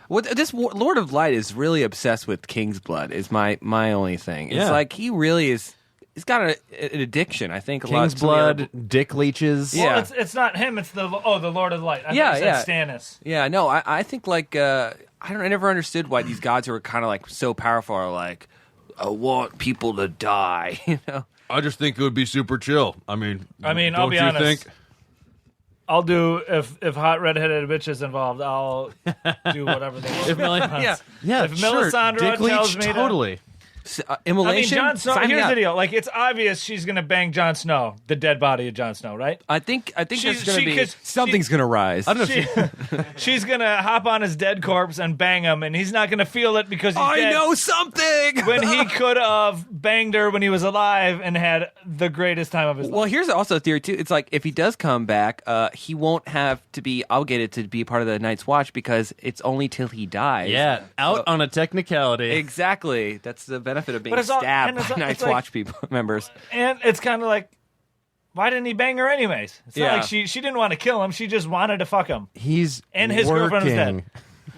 What this Lord of Light is really obsessed with King's blood. Is my only thing. It's Yeah. like he really is. He's got an addiction. I think. King's blood, dick leeches. Yeah. Well, it's not him. It's the Lord of the Light. I Yeah, think it's Stannis. Yeah, no, I think I never understood why these gods who are kind of like so powerful are like, I want people to die. You know. I just think it would be super chill. I mean, I'll be honest. I'll do if hot redheaded bitch is involved. I'll do whatever they want. If If Melisandre Dick tells leech, me to- totally. Immolation. Jon Snow. Sign me Here's up. the deal. Like, it's obvious she's gonna bang Jon Snow, the dead body of Jon Snow, right? I think there's going to be 'cause something's going to rise. I don't know if She's gonna hop on his dead corpse and bang him, and he's not gonna feel it because he's dead. know something. When he could have banged her when he was alive and had the greatest time of his Well, life. here's also a theory too. It's like if he does come back, he won't have to be obligated to be part of the Night's Watch because it's only till he dies. Yeah, out So- on a technicality. Exactly. That's the benefit of being But it's all- stabbed and it's by all- Night's it's like- Watch people members. And it's kind of like, why didn't he bang her anyways? It's Yeah. not like she didn't want to kill him. She just wanted to fuck him. He's And his girlfriend was working.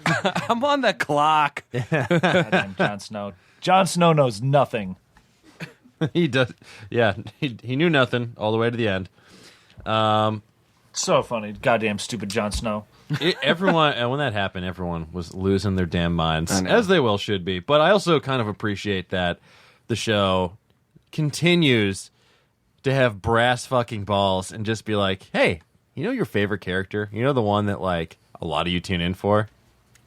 dead. I'm on the clock. Goddamn Jon Snow. Jon Snow knows nothing. He does. Yeah, he knew nothing all the way to the end. So funny. Goddamn stupid Jon Snow. Everyone, and when that happened, everyone was losing their damn minds, I know. as they well should be. But I also kind of appreciate that the show continues to have brass fucking balls and just be like, hey, you know your favorite character? You know the one that, like, a lot of you tune in for?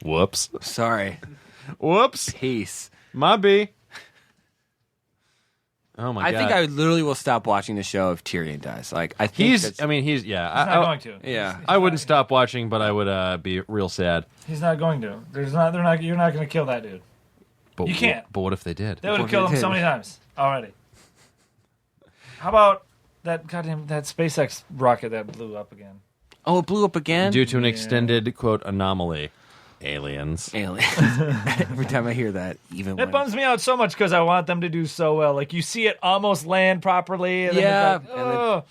Whoops. Sorry. Whoops. Peace. My B. Oh, my I God. think I literally will stop watching the show if Tyrion dies. Like I think He's that's- yeah. He's not going to. Yeah. I wouldn't stop watching, but I would be real sad. He's not going to. You're not going to kill that dude. But You can't. But what if they did? They would have killed him so many times already. How about that SpaceX rocket that blew up again? Oh, it blew up again. Due to an extended, quote, anomaly. Aliens. Aliens. Every time I hear that, even It when bums me out so much because I want them to do so well. Like, you see it almost land properly. And Yeah, then it's like, oh.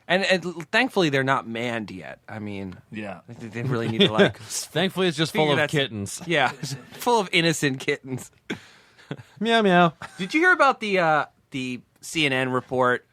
and thankfully they're not manned yet. I mean, Yeah. they really need to like. Thankfully, it's just full Figure of that's- kittens. Yeah, full of innocent kittens. Meow, meow. Did you hear about the CNN report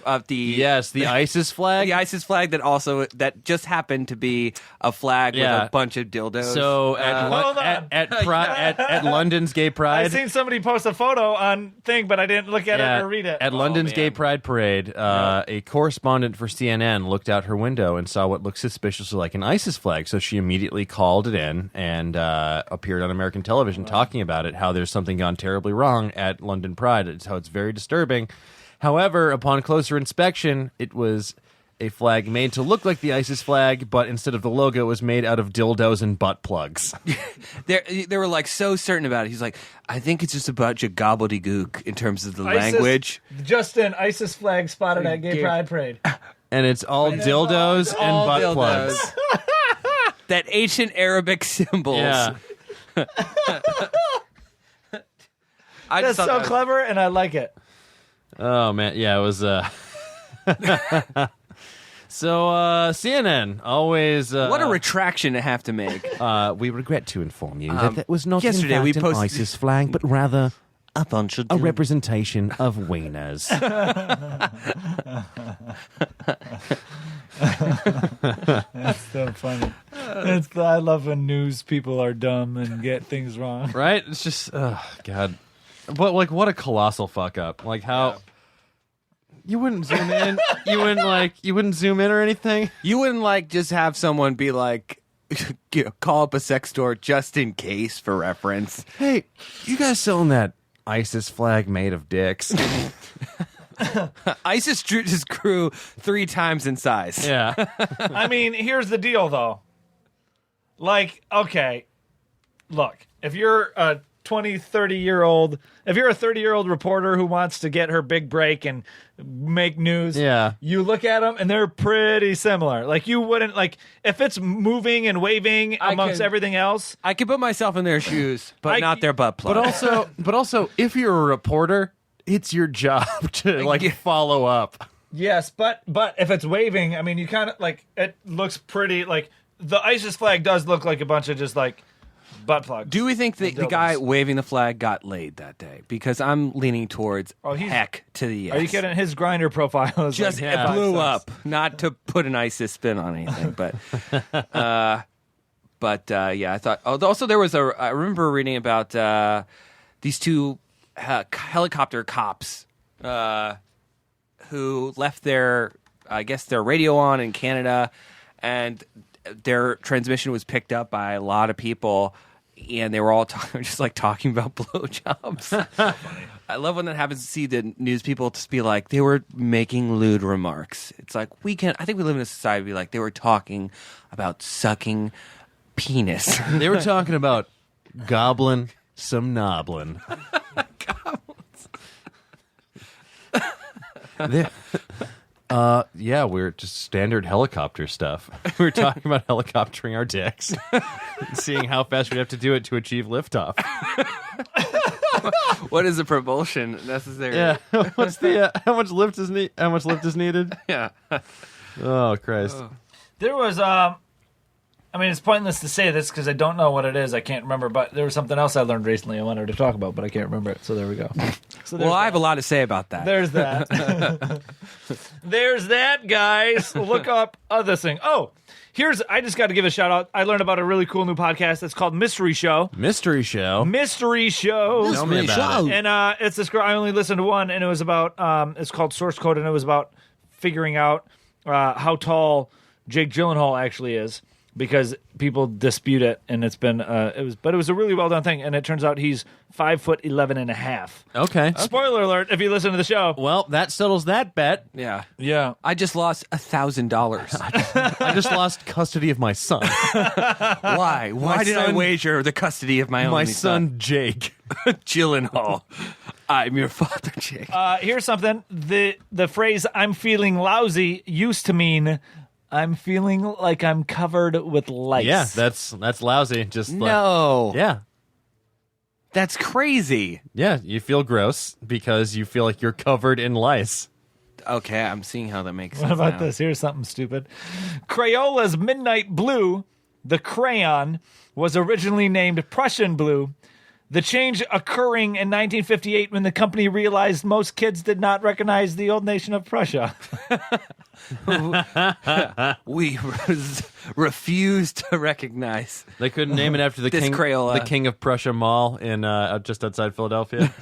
of the Yes, the ISIS flag. the ISIS flag that just happened to be a flag Yeah. with a bunch of dildos? So Hold on. at London's Gay I Pride. seen somebody post a photo on thing, but I didn't look at it or read it. At London's man. Gay Pride Parade, a correspondent for CNN looked out her window and saw what looked suspiciously like an ISIS flag. So she immediately called it in and appeared on American television talking about it, how there's something gone terribly wrong at London Pride. It's how it's very disturbing. However, upon closer inspection, it was a flag made to look like the ISIS flag, but instead of the logo, it was made out of dildos and butt plugs. They were like so certain about it. He's like, I think it's just a bunch of gobbledygook in terms of the ISIS- language. Justin, ISIS flag spotted at Gay Pride Parade. and it's all dildos and all butt dildos. plugs. That ancient Arabic symbols. Yeah. I That's just thought so that was- clever, and I like it. Oh man, yeah, it was. So CNN always. What a retraction to have to make. We regret to inform you that was not yesterday in we fact an posted- ISIS flag, but rather A bunch of a representation of wieners. That's so funny. I love when news people are dumb and get things wrong. Right? It's just, oh God. But like, what a colossal fuck up! Like how you wouldn't zoom in, you wouldn't zoom in or anything. You wouldn't just have someone be like, call up a sex store just in case for reference. Hey, you guys selling that ISIS flag made of dicks? ISIS just grew 3 times in size. Yeah. I mean, here's the deal, though. Like, okay, look, if you're a 20, 30-year-old, if you're a 30-year-old reporter who wants to get her big break and make news, Yeah. you look at them and they're pretty similar. Like, you wouldn't, like, if it's moving and waving amongst everything else. I could put myself in their shoes, but not their butt plug. But also, if you're a reporter, it's your job to follow up. Yes, but if it's waving, I mean, you kind of, like, it looks pretty, like, the ISIS flag does look like a bunch of just, like, butt plugs. Do we think the guy waving the flag got laid that day? Because I'm leaning towards heck to the yes. Are you kidding? His Grinder profile is Just like, it blew up. Not to put an ISIS spin on anything, but yeah, I thought. Oh, also there was I remember reading about these 2 helicopter cops who left their radio on in Canada, and their transmission was picked up by a lot of people. And they were all talking about blowjobs. I love when that happens to see the news people just be like, they were making lewd remarks. It's like, I think we live in a society be like, they were talking about sucking penis. They were talking about gobbling some noblin. Yeah, we're just standard helicopter stuff. We were talking about helicoptering our dicks, seeing how fast we'd have to do it to achieve liftoff. What is the propulsion necessary? Yeah, what's the how much lift is needed? Yeah. Oh Christ! There was, I mean, it's pointless to say this because I don't know what it is. I can't remember, but there was something else I learned recently I wanted to talk about, but I can't remember it. So there we go. Well, I have a lot to say about that. There's that. There's that, guys. Look up this thing. Oh, I just got to give a shout out. I learned about a really cool new podcast. It's called Mystery Show. Mystery Show. Tell me about it. And it's this girl. I only listened to one, and it was about. It's called Source Code, and it was about figuring out how tall Jake Gyllenhaal actually is, because people dispute it, and it's been it was a really well done thing, and it turns out he's 5'11.5". Okay. Spoiler alert! If you listen to the show, Well, that settles that bet. Yeah. yeah. I just lost $1,000. I just lost custody of my son. Why? Why did I son- wager the custody of my only My son Jake. Gyllenhaal. I'm your father, Jake. Here's something. The phrase "I'm feeling lousy" used to mean I'm feeling like I'm covered with lice. Yeah, that's lousy. Just No. yeah. That's crazy. Yeah, you feel gross because you feel like you're covered in lice. Okay, I'm seeing how that makes What sense about now. this? Here's something stupid. Crayola's Midnight Blue, the crayon, was originally named Prussian Blue. The change occurring in 1958 when the company realized most kids did not recognize the old nation of Prussia. We refuse to recognize. They couldn't name it after the This king, Crayola. the King of Prussia Mall in just outside Philadelphia.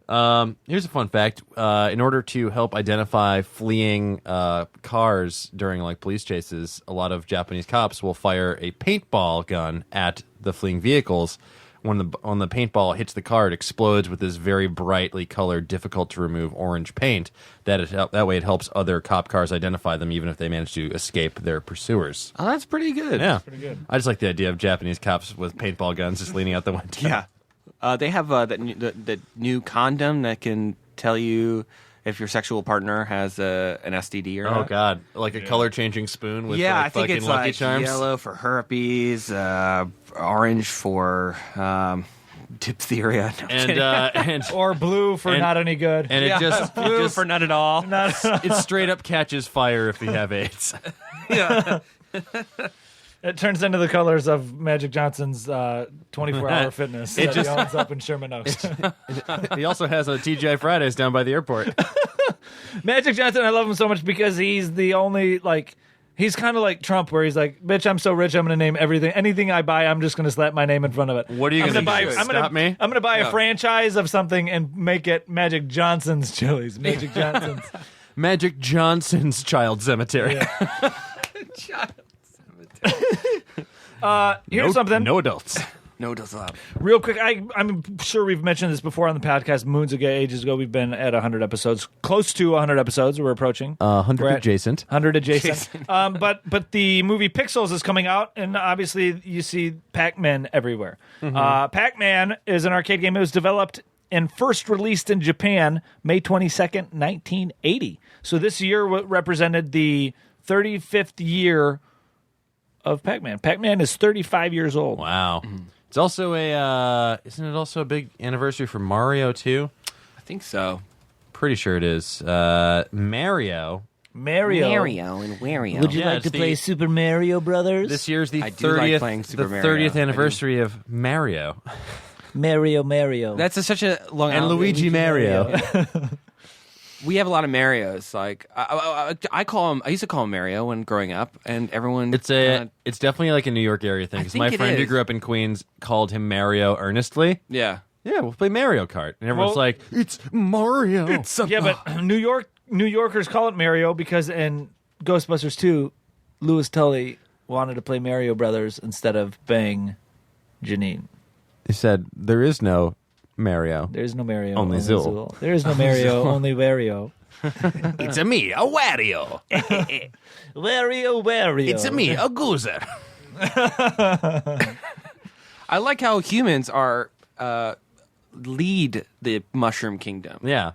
Here's a fun fact: in order to help identify fleeing cars during police chases, a lot of Japanese cops will fire a paintball gun at the fleeing vehicles. When the paintball hits the car, it explodes with this very brightly colored, difficult to remove orange paint. That way, it helps other cop cars identify them, even if they manage to escape their pursuers. Oh, that's pretty good. Yeah, Pretty good. I just like the idea of Japanese cops with paintball guns just leaning out the window. Yeah. They have that new condom that can tell you if your sexual partner has an STD or Oh not. God, like a color changing spoon with Yeah, like I think fucking it's Lucky like Charms. yellow for herpes, orange for diphtheria. No, I'm kidding. And Or blue for And- not any good. and it just blue for not at all. it straight up catches fire if you have AIDS. It turns into the colors of Magic Johnson's 24-hour fitness that he owns up in Sherman Oaks. He also has a TGI Fridays down by the airport. Magic Johnson, I love him so much because he's the only, like, he's kind of like Trump, where he's like, bitch, I'm so rich, I'm going to name everything. Anything I buy, I'm just going to slap my name in front of it. What are you I'm going to buy? do? I'm Stop me? I'm going to buy Yeah. a franchise of something and make it Magic Johnson's Chili's. Magic Johnson's. Magic Johnson's Child Cemetery. Here's something. No adults. No, does not. Real quick, I'm sure we've mentioned this before on the podcast moons ago, ages ago. We've been at 100 episodes, close to 100 episodes. We're approaching 100 We're at adjacent. 100 adjacent. But the movie Pixels is coming out, and obviously you see Pac-Man everywhere. Pac-Man is an arcade game. It was developed and first released in Japan May 22nd, 1980. So this year represented the 35th year of Pac-Man. Pac-Man is 35 years old. Wow. It's also isn't it also a big anniversary for Mario too? I think so. Pretty sure it is. Mario. Mario. and Wario. Would you Yeah, like it's to the- play Super Mario Brothers? This year's the I do like 30th, playing Super the Mario. 30th I do. anniversary of Mario Mario. That's such a long. and Luigi Mario. We have a lot of Marios. Like I call him. I used to call him Mario when growing up, and everyone. It's definitely like a New York area thing. I 'Cause think my it friend who is. grew up in Queens called him Mario earnestly. yeah. Yeah, we'll play Mario Kart, and everyone's Well- like, "It's Mario." Yeah, but New Yorkers call it Mario because in Ghostbusters 2, Louis Tully wanted to play Mario Brothers instead of bang Janine. He said, "There is no Mario. There's no Mario. Only Zool. There is no Mario, only Wario. It's a me, a Wario. Wario. It's a me, a Goozer." I like how humans are lead the Mushroom Kingdom. Yeah.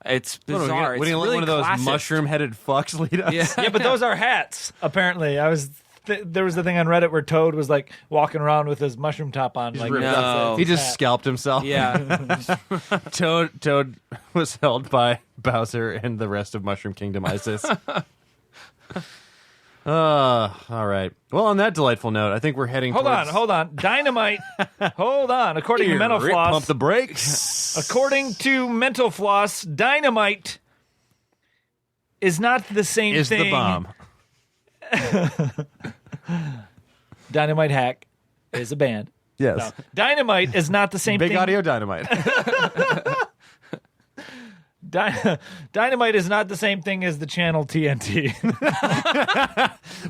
It's What, bizarre. are It's we gonna let really one of those classic. mushroom-headed fucks lead us? Yeah. Yeah, but those are hats, apparently. There was the thing on Reddit where Toad was like walking around with his mushroom top on. Like, ripped that's No. it. He just Hat. scalped himself. Yeah. Toad was held by Bowser and the rest of Mushroom Kingdom ISIS. All right. Well, on that delightful note, I think we're heading Hold on. Dynamite. Hold on. According to Mental Rick, Floss. pump the brakes. According to Mental Floss, Dynamite is not the same Is thing. the bomb. Dynamite Hack is a band. Yes. No. Dynamite is not the same Big thing. Audio Dynamite. Dynamite is not the same thing as the channel TNT.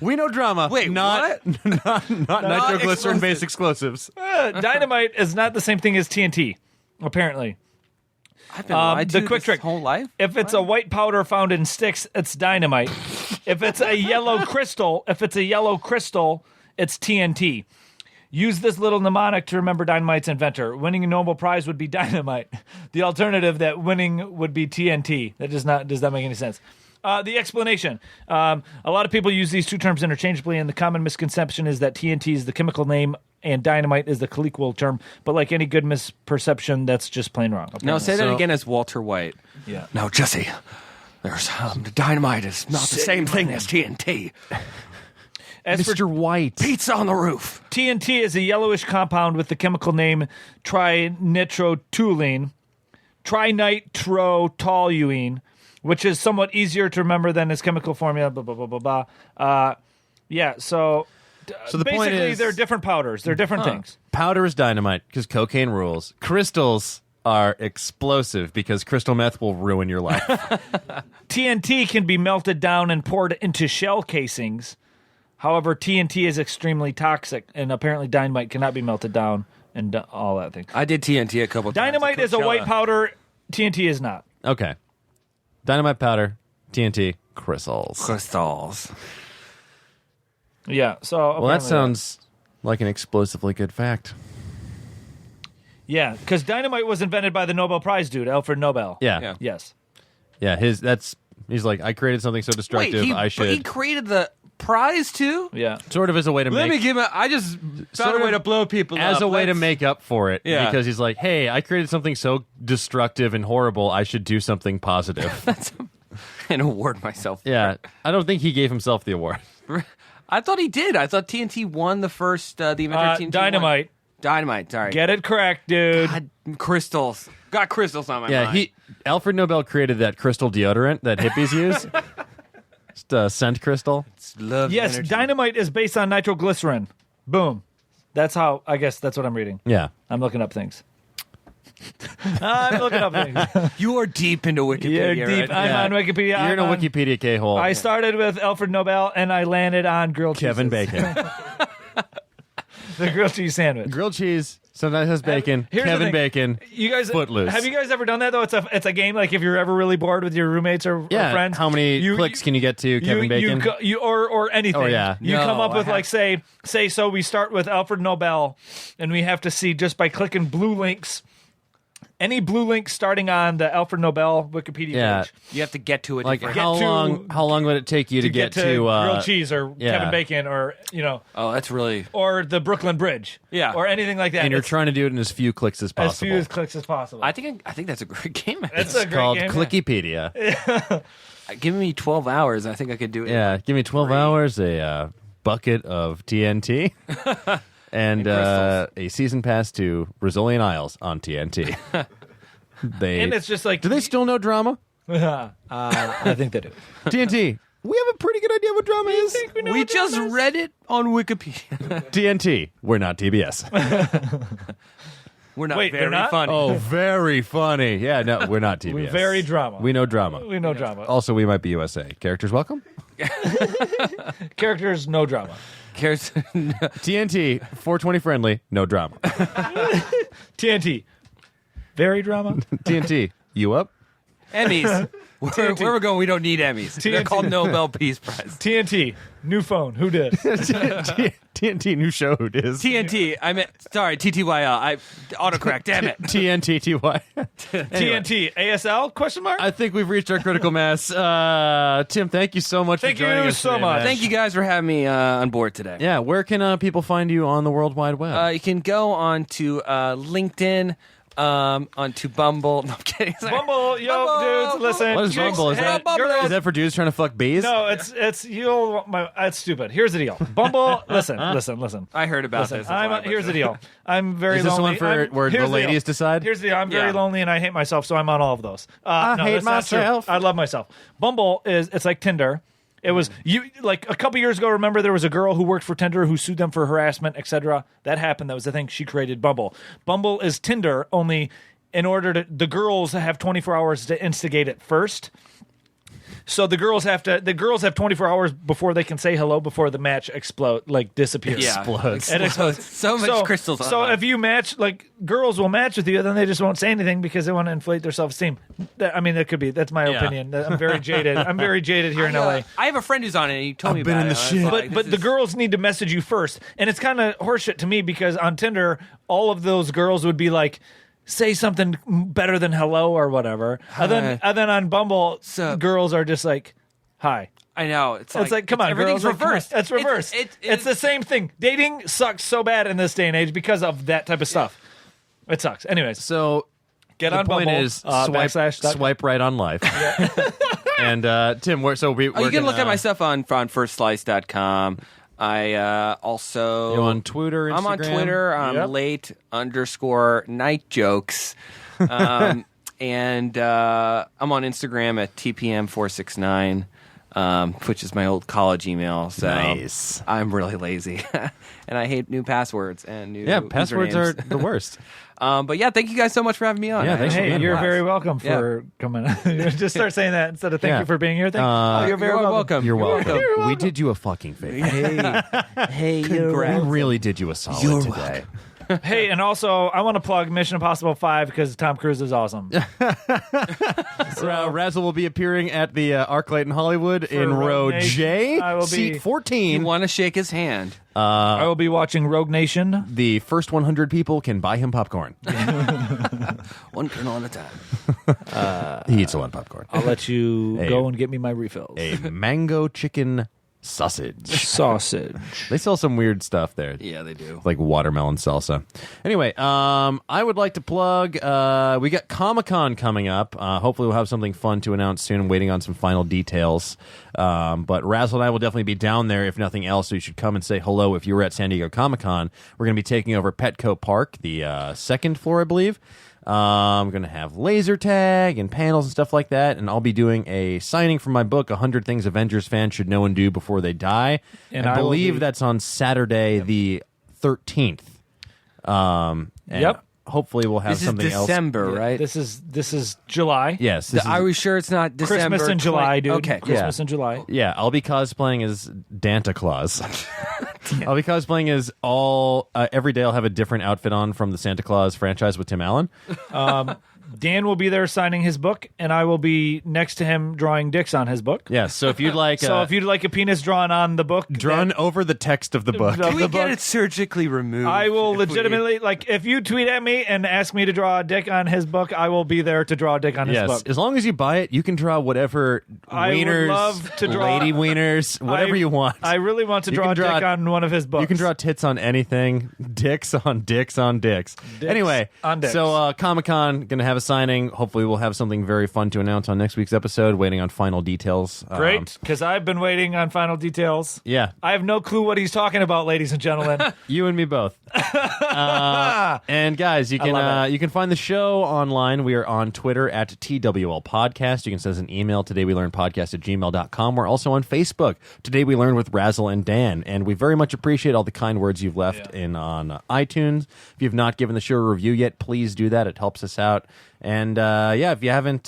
We know drama. Wait, not nitroglycerin-based explosives. Dynamite is not the same thing as TNT, apparently. I've been lied to the quick this trick. whole life. If it's a white powder found in sticks, it's dynamite. If it's a yellow crystal, it's TNT. Use this little mnemonic to remember Dynamite's inventor. Winning a Nobel Prize would be dynamite. The alternative that winning would be TNT. Does that make any sense? The explanation. A lot of people use these two terms interchangeably, and the common misconception is that TNT is the chemical name and dynamite is the colloquial term. But like any good misperception, that's just plain wrong. No, say that So- again as Walter White. Yeah. No, Jesse. There's dynamite is not the same thing as TNT. As for Mr. White. Pizza on the roof. TNT is a yellowish compound with the chemical name trinitrotoluene, trinitrotoluene, which is somewhat easier to remember than its chemical formula. Blah blah blah blah blah. So So the point basically, is, they're different powders. They're different things. powder is dynamite because cocaine rules. Crystals are explosive because crystal meth will ruin your life. TNT can be melted down and poured into shell casings. However, TNT is extremely toxic, and apparently dynamite cannot be melted down and all that thing. I did TNT a couple times. Dynamite at is a white Coachella. powder. TNT is not. Okay. Dynamite powder, TNT, crystals. Crystals. Yeah. So Well, that apparently sounds like an explosively good fact. Yeah, because dynamite was invented by the Nobel Prize dude, Alfred Nobel. Yeah. Yeah. Yes. Yeah, he's like, I created something so destructive. Wait, I should he created the prize too? Yeah. sort of as a way to Let make me give him. I just found a way to blow people as up. a way to Let's- make up for it. Yeah. Because he's like, hey, I created something so destructive and horrible. I should do something positive. and award myself. Yeah, I don't think he gave himself the award. I thought he did. I thought TNT won the first the Inventor TNT. Dynamite. Won. Dynamite. Sorry. Get it correct, dude. God, crystals. Got crystals on my mind. Alfred Nobel created that crystal deodorant that hippies use. Just a scent crystal. Love Yes, energy. dynamite is based on nitroglycerin. Boom. That's how, I guess that's what I'm reading. Yeah. I'm looking up things. I'm looking up things. You are deep into Wikipedia. You're deep. Right? I'm on Wikipedia. You're in a I'm on- Wikipedia K-hole. I started with Alfred Nobel, and I landed on grilled Kevin cheeses. Bacon. The grilled cheese sandwich. Grilled cheese, sometimes has bacon. Here's the Kevin thing. Bacon. You guys, Footloose. have you guys ever done that though? It's a game like if you're ever really bored with your roommates or friends. How many clicks can you get to Kevin Bacon? Or anything. Oh, yeah. You No, come up I with have- like say so we start with Alfred Nobel, and we have to see just by clicking blue links. Any blue link starting on the Alfred Nobel Wikipedia Yeah. page You have to get to it. Like Get how to- long would it take you to get to to grilled cheese or yeah. Kevin Bacon or Oh, that's really. or the Brooklyn Bridge. Yeah. Or anything like that. and you're It's trying to do it in as few clicks as as possible. few clicks as possible. I think that's a great game. it's a It's great called game. Clickypedia. Give me 12 hours. I think I could do it. Yeah, give me 12 hours, a bucket of TNT, and crystals. a season pass to Brazilian Isles on TNT. And it's just like Do they still know drama? I think they do. TNT. We have a pretty good idea what drama is. We just read it on Wikipedia. TNT. We're not TBS. We're not Wait, they're very not? funny. Oh, very funny. Yeah, no, we're not TBS. We're very drama. We know drama. We know drama. Also, we might be USA. Characters welcome. Characters, no drama. Cares? TNT, 420 friendly, no drama. TNT, very drama. TNT, you up? Emmys. Where we're going, we don't need Emmys. They're TNT. called Nobel Peace Prize. TNT, new phone. Who did? TNT, new show, who dis? TNT. I meant sorry. TTYL. I autocorrect. Damn it. TNTTY. TNT, ASL? Question mark. I think we've reached our critical mass. Tim, thank you so much Thank for joining you us so today, much. man. Thank you guys for having me on board today. Yeah, where can people find you on the World Wide Web? You can go on to LinkedIn, onto Bumble. No, I'm kidding. Sorry. Bumble, yo, Bumble. dudes, listen. What is chicks, Bumble? Is hey, that- girls- Is that for dudes trying to fuck bees? No, it's you'll. It's stupid. Here's the deal. Bumble. Listen. I heard about Listen, this. That's why, but- here's the deal. I'm very Is this lonely. one for I'm- where the here's ladies deal. decide? Here's the deal. I'm very Yeah. lonely and I hate myself, so I'm on all of those. I No, hate that's not true. myself. I love myself. Bumble it's like Tinder. It was you like a couple years ago. Remember, there was a girl who worked for Tinder who sued them for harassment, etc. That happened. That was the thing. She created Bumble. Bumble is Tinder, only in order to the girls have 24 hours to instigate it first. So the girls have 24 hours before they can say hello before the match disappears. Yeah. Explodes. It explodes. So much crystals. So if you match, like girls will match with you, then they just won't say anything because they want to inflate their self-esteem. That could be. That's my Yeah. opinion. I'm very jaded. I'm very jaded here in LA. I have a friend who's on it. And he told me I've been about in it. the I was shit. like, But this the is- girls need to message you first, and it's kind of horseshit to me because on Tinder, all of those girls would be like, say something better than hello or whatever, and then on Bumble, Sup? girls are just like, hi. I know. It's like, Come on, everything's girls. Like, come on. reversed. It's reversed. It's the same thing. Dating sucks so bad in this day and age because of that type of stuff. It sucks. Anyways, So get the on point Bumble. is swipe right on life. And Tim, you can look at my stuff on firstslice.com. I also You on Twitter, Instagram? I'm on Twitter. I'm Yep. late_night jokes. And I'm on Instagram at TPM469, which is my old college email. So Nice. I'm really lazy. And I hate new passwords and new Yeah, passwords are usernames. the worst. But yeah, thank you guys so much for having me on. Yeah, I thanks for had Hey, a you're blast. very welcome for coming. Just start saying that instead of thank Yeah. you for being here. You're very You're welcome. You're welcome. welcome. We did you a fucking favor. Hey, We congrats. really did you a solid today. Hey, and also, I want to plug Mission Impossible 5 because Tom Cruise is awesome. Razzle will be appearing at the ArcLight in Hollywood in Rogue row Nation. J, I will seat be- 14. You want to shake his hand. I will be watching Rogue Nation. The first 100 people can buy him popcorn. One kernel at a time. He eats a lot of popcorn. I'll let you Hey. go and get me my refills. A mango chicken sausage. Sausage. They sell some weird stuff there. Yeah, they do. Like watermelon salsa. Anyway, I would like to plug, we got Comic-Con coming up. Hopefully we'll have something fun to announce soon. I'm waiting on some final details. But Razzle and I will definitely be down there if nothing else, so you should come and say hello if you were at San Diego Comic-Con. We're going to be taking over Petco Park, the second floor, I believe. I'm going to have laser tag and panels and stuff like that, and I'll be doing a signing for my book, 100 Things Avengers Fans Should Know and Do Before They Die. And I I will believe be- that's on Saturday the 13th. And Yep. hopefully we'll have This is something December, else. right? This is July. Yes. This is, Are we sure it's not December? Christmas in July, dude. Okay. Christmas in July. yeah, I'll be cosplaying as Santa Claus. I'll be cosplaying as every day I'll have a different outfit on from the Santa Claus franchise with Tim Allen. Dan will be there signing his book, and I will be next to him drawing dicks on his book. Yes, so if you'd like... So if you'd like a penis drawn on the book, drawn over the text of the book. Of Can we the get book, it surgically removed? I will if we- legitimately, like, if you tweet at me and ask me to draw a dick on his book, I will be there to draw a dick on his Yes, book. as long as you buy it, you can draw whatever I would wieners, love to draw- lady wieners, whatever you want. I really want to You draw can a draw- dick on one of his books. You can draw tits on anything. Dicks on dicks on dicks. Anyway, on dicks. so Comic-Con, going to have a signing. Hopefully we'll have something very fun to announce on next week's episode. Waiting on final details. Great, because I've been waiting on final details. Yeah, I have no clue what he's talking about, ladies and gentlemen. you and me both. And guys, you love can find the show online. We are on Twitter at TWL Podcast. You can send us an email, todaywelearnpodcast@gmail.com. We're also on Facebook, Today We Learned with Razzle and Dan. And we very much appreciate all the kind words you've left on iTunes. If you've not given the show a review yet, please do that. It helps us out. And if you haven't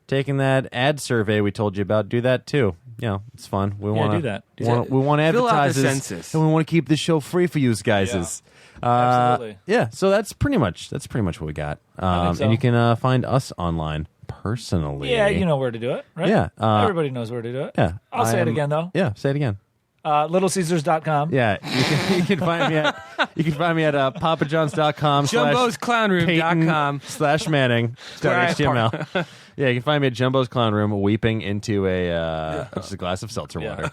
taken that ad survey we told you about, do that too. You know, it's fun. We want do that. We want to Fill out the advertise this, census. and we want to keep this show free for you guys. Absolutely. Yeah. So that's pretty much what we got. think so. And you can find us online personally. Yeah, you know where to do it, right? Yeah, Everybody knows where to do it. Yeah. I'll say it again, though. Yeah. Say it again. LittleCaesars.com. Yeah, you can find me at papajohns.com JumbosClownroom.com. /Manning.html. Yeah, you can find me at Jumbo's Clown Room weeping into just a glass of seltzer water.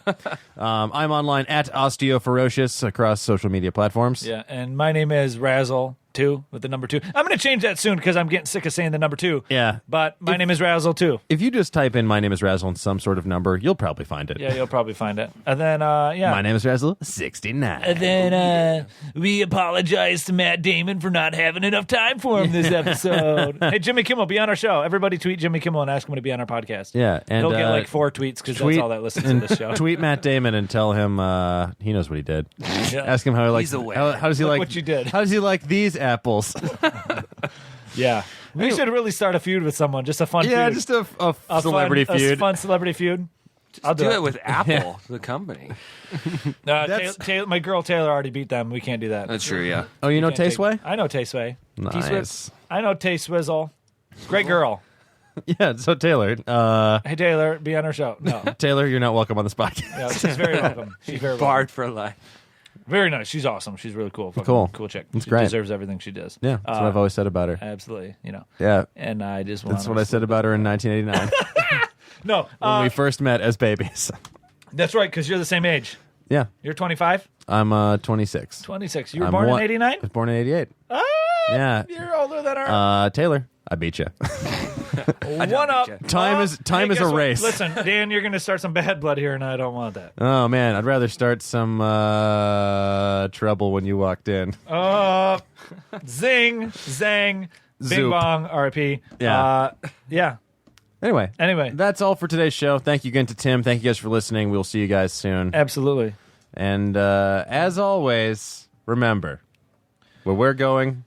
I'm online at OsteoFerocious across social media platforms. Yeah, and my name is Razzle, 2, with the number 2. I'm going to change that soon because I'm getting sick of saying the number 2. Yeah. But my name is Razzle, 2. If you just type in "My name is Razzle" and some sort of number, you'll probably find it. Yeah, you'll probably find it. And then, My name is Razzle 69. And then we apologize to Matt Damon for not having enough time for him this episode. Hey, Jimmy Kimmel, be on our show. Everybody tweet Jimmy Kimmel and ask him to be on our podcast. Yeah, and He'll get like 4 tweets because that's tweet- all that listens to this show. Tweet Matt Damon and tell him he knows what he did. Yeah. Ask him how he likes. He's aware. How does he Look like what you did. How does he like these apples? Yeah. We should really start a feud with someone. Just a fun Yeah, feud. just a A celebrity fun, feud. A fun celebrity feud. I'll Do it with Apple, the company. Taylor, my girl Taylor already beat them. We can't do that. That's true, yeah. Oh, you know Can't take- Tasteway? I know Tasteway. Nice. I know Tay Swizzle. Great girl. Yeah. So Taylor, Hey Taylor, be on our show. No, Taylor, you're not welcome on this podcast. yeah, she's very welcome. She's very welcome. Barred for life. Very nice. She's awesome. She's really cool. Cool. Cool chick. That's she great. deserves everything she does. Yeah, that's what I've always said about her. Absolutely. You know. Yeah, And I just want. that's what I said about her in 1989 No, when we first met as babies. that's right. Because you're the same age. Yeah, You're 25, I'm 26. 26. You were I'm born one- in '89. I was born in 88. Ah, Yeah. you're older than her. Taylor, I beat you. One up. Time is Hey, a guess what? race. Listen, Dan, you're going to start some bad blood here, and I don't want that. Oh man, I'd rather start some trouble when you walked in. Zing, zang, bing Zoop. bong, RIP. Yeah. Yeah. Anyway, that's all for today's show. Thank you again to Tim. Thank you guys for listening. We'll see you guys soon. Absolutely. And as always, remember, where we're going,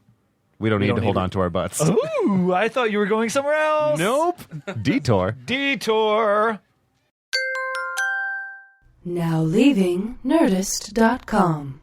we don't need to hold on to our butts. Ooh, I thought you were going somewhere else. Nope. Detour. Detour. Now leaving Nerdist.com.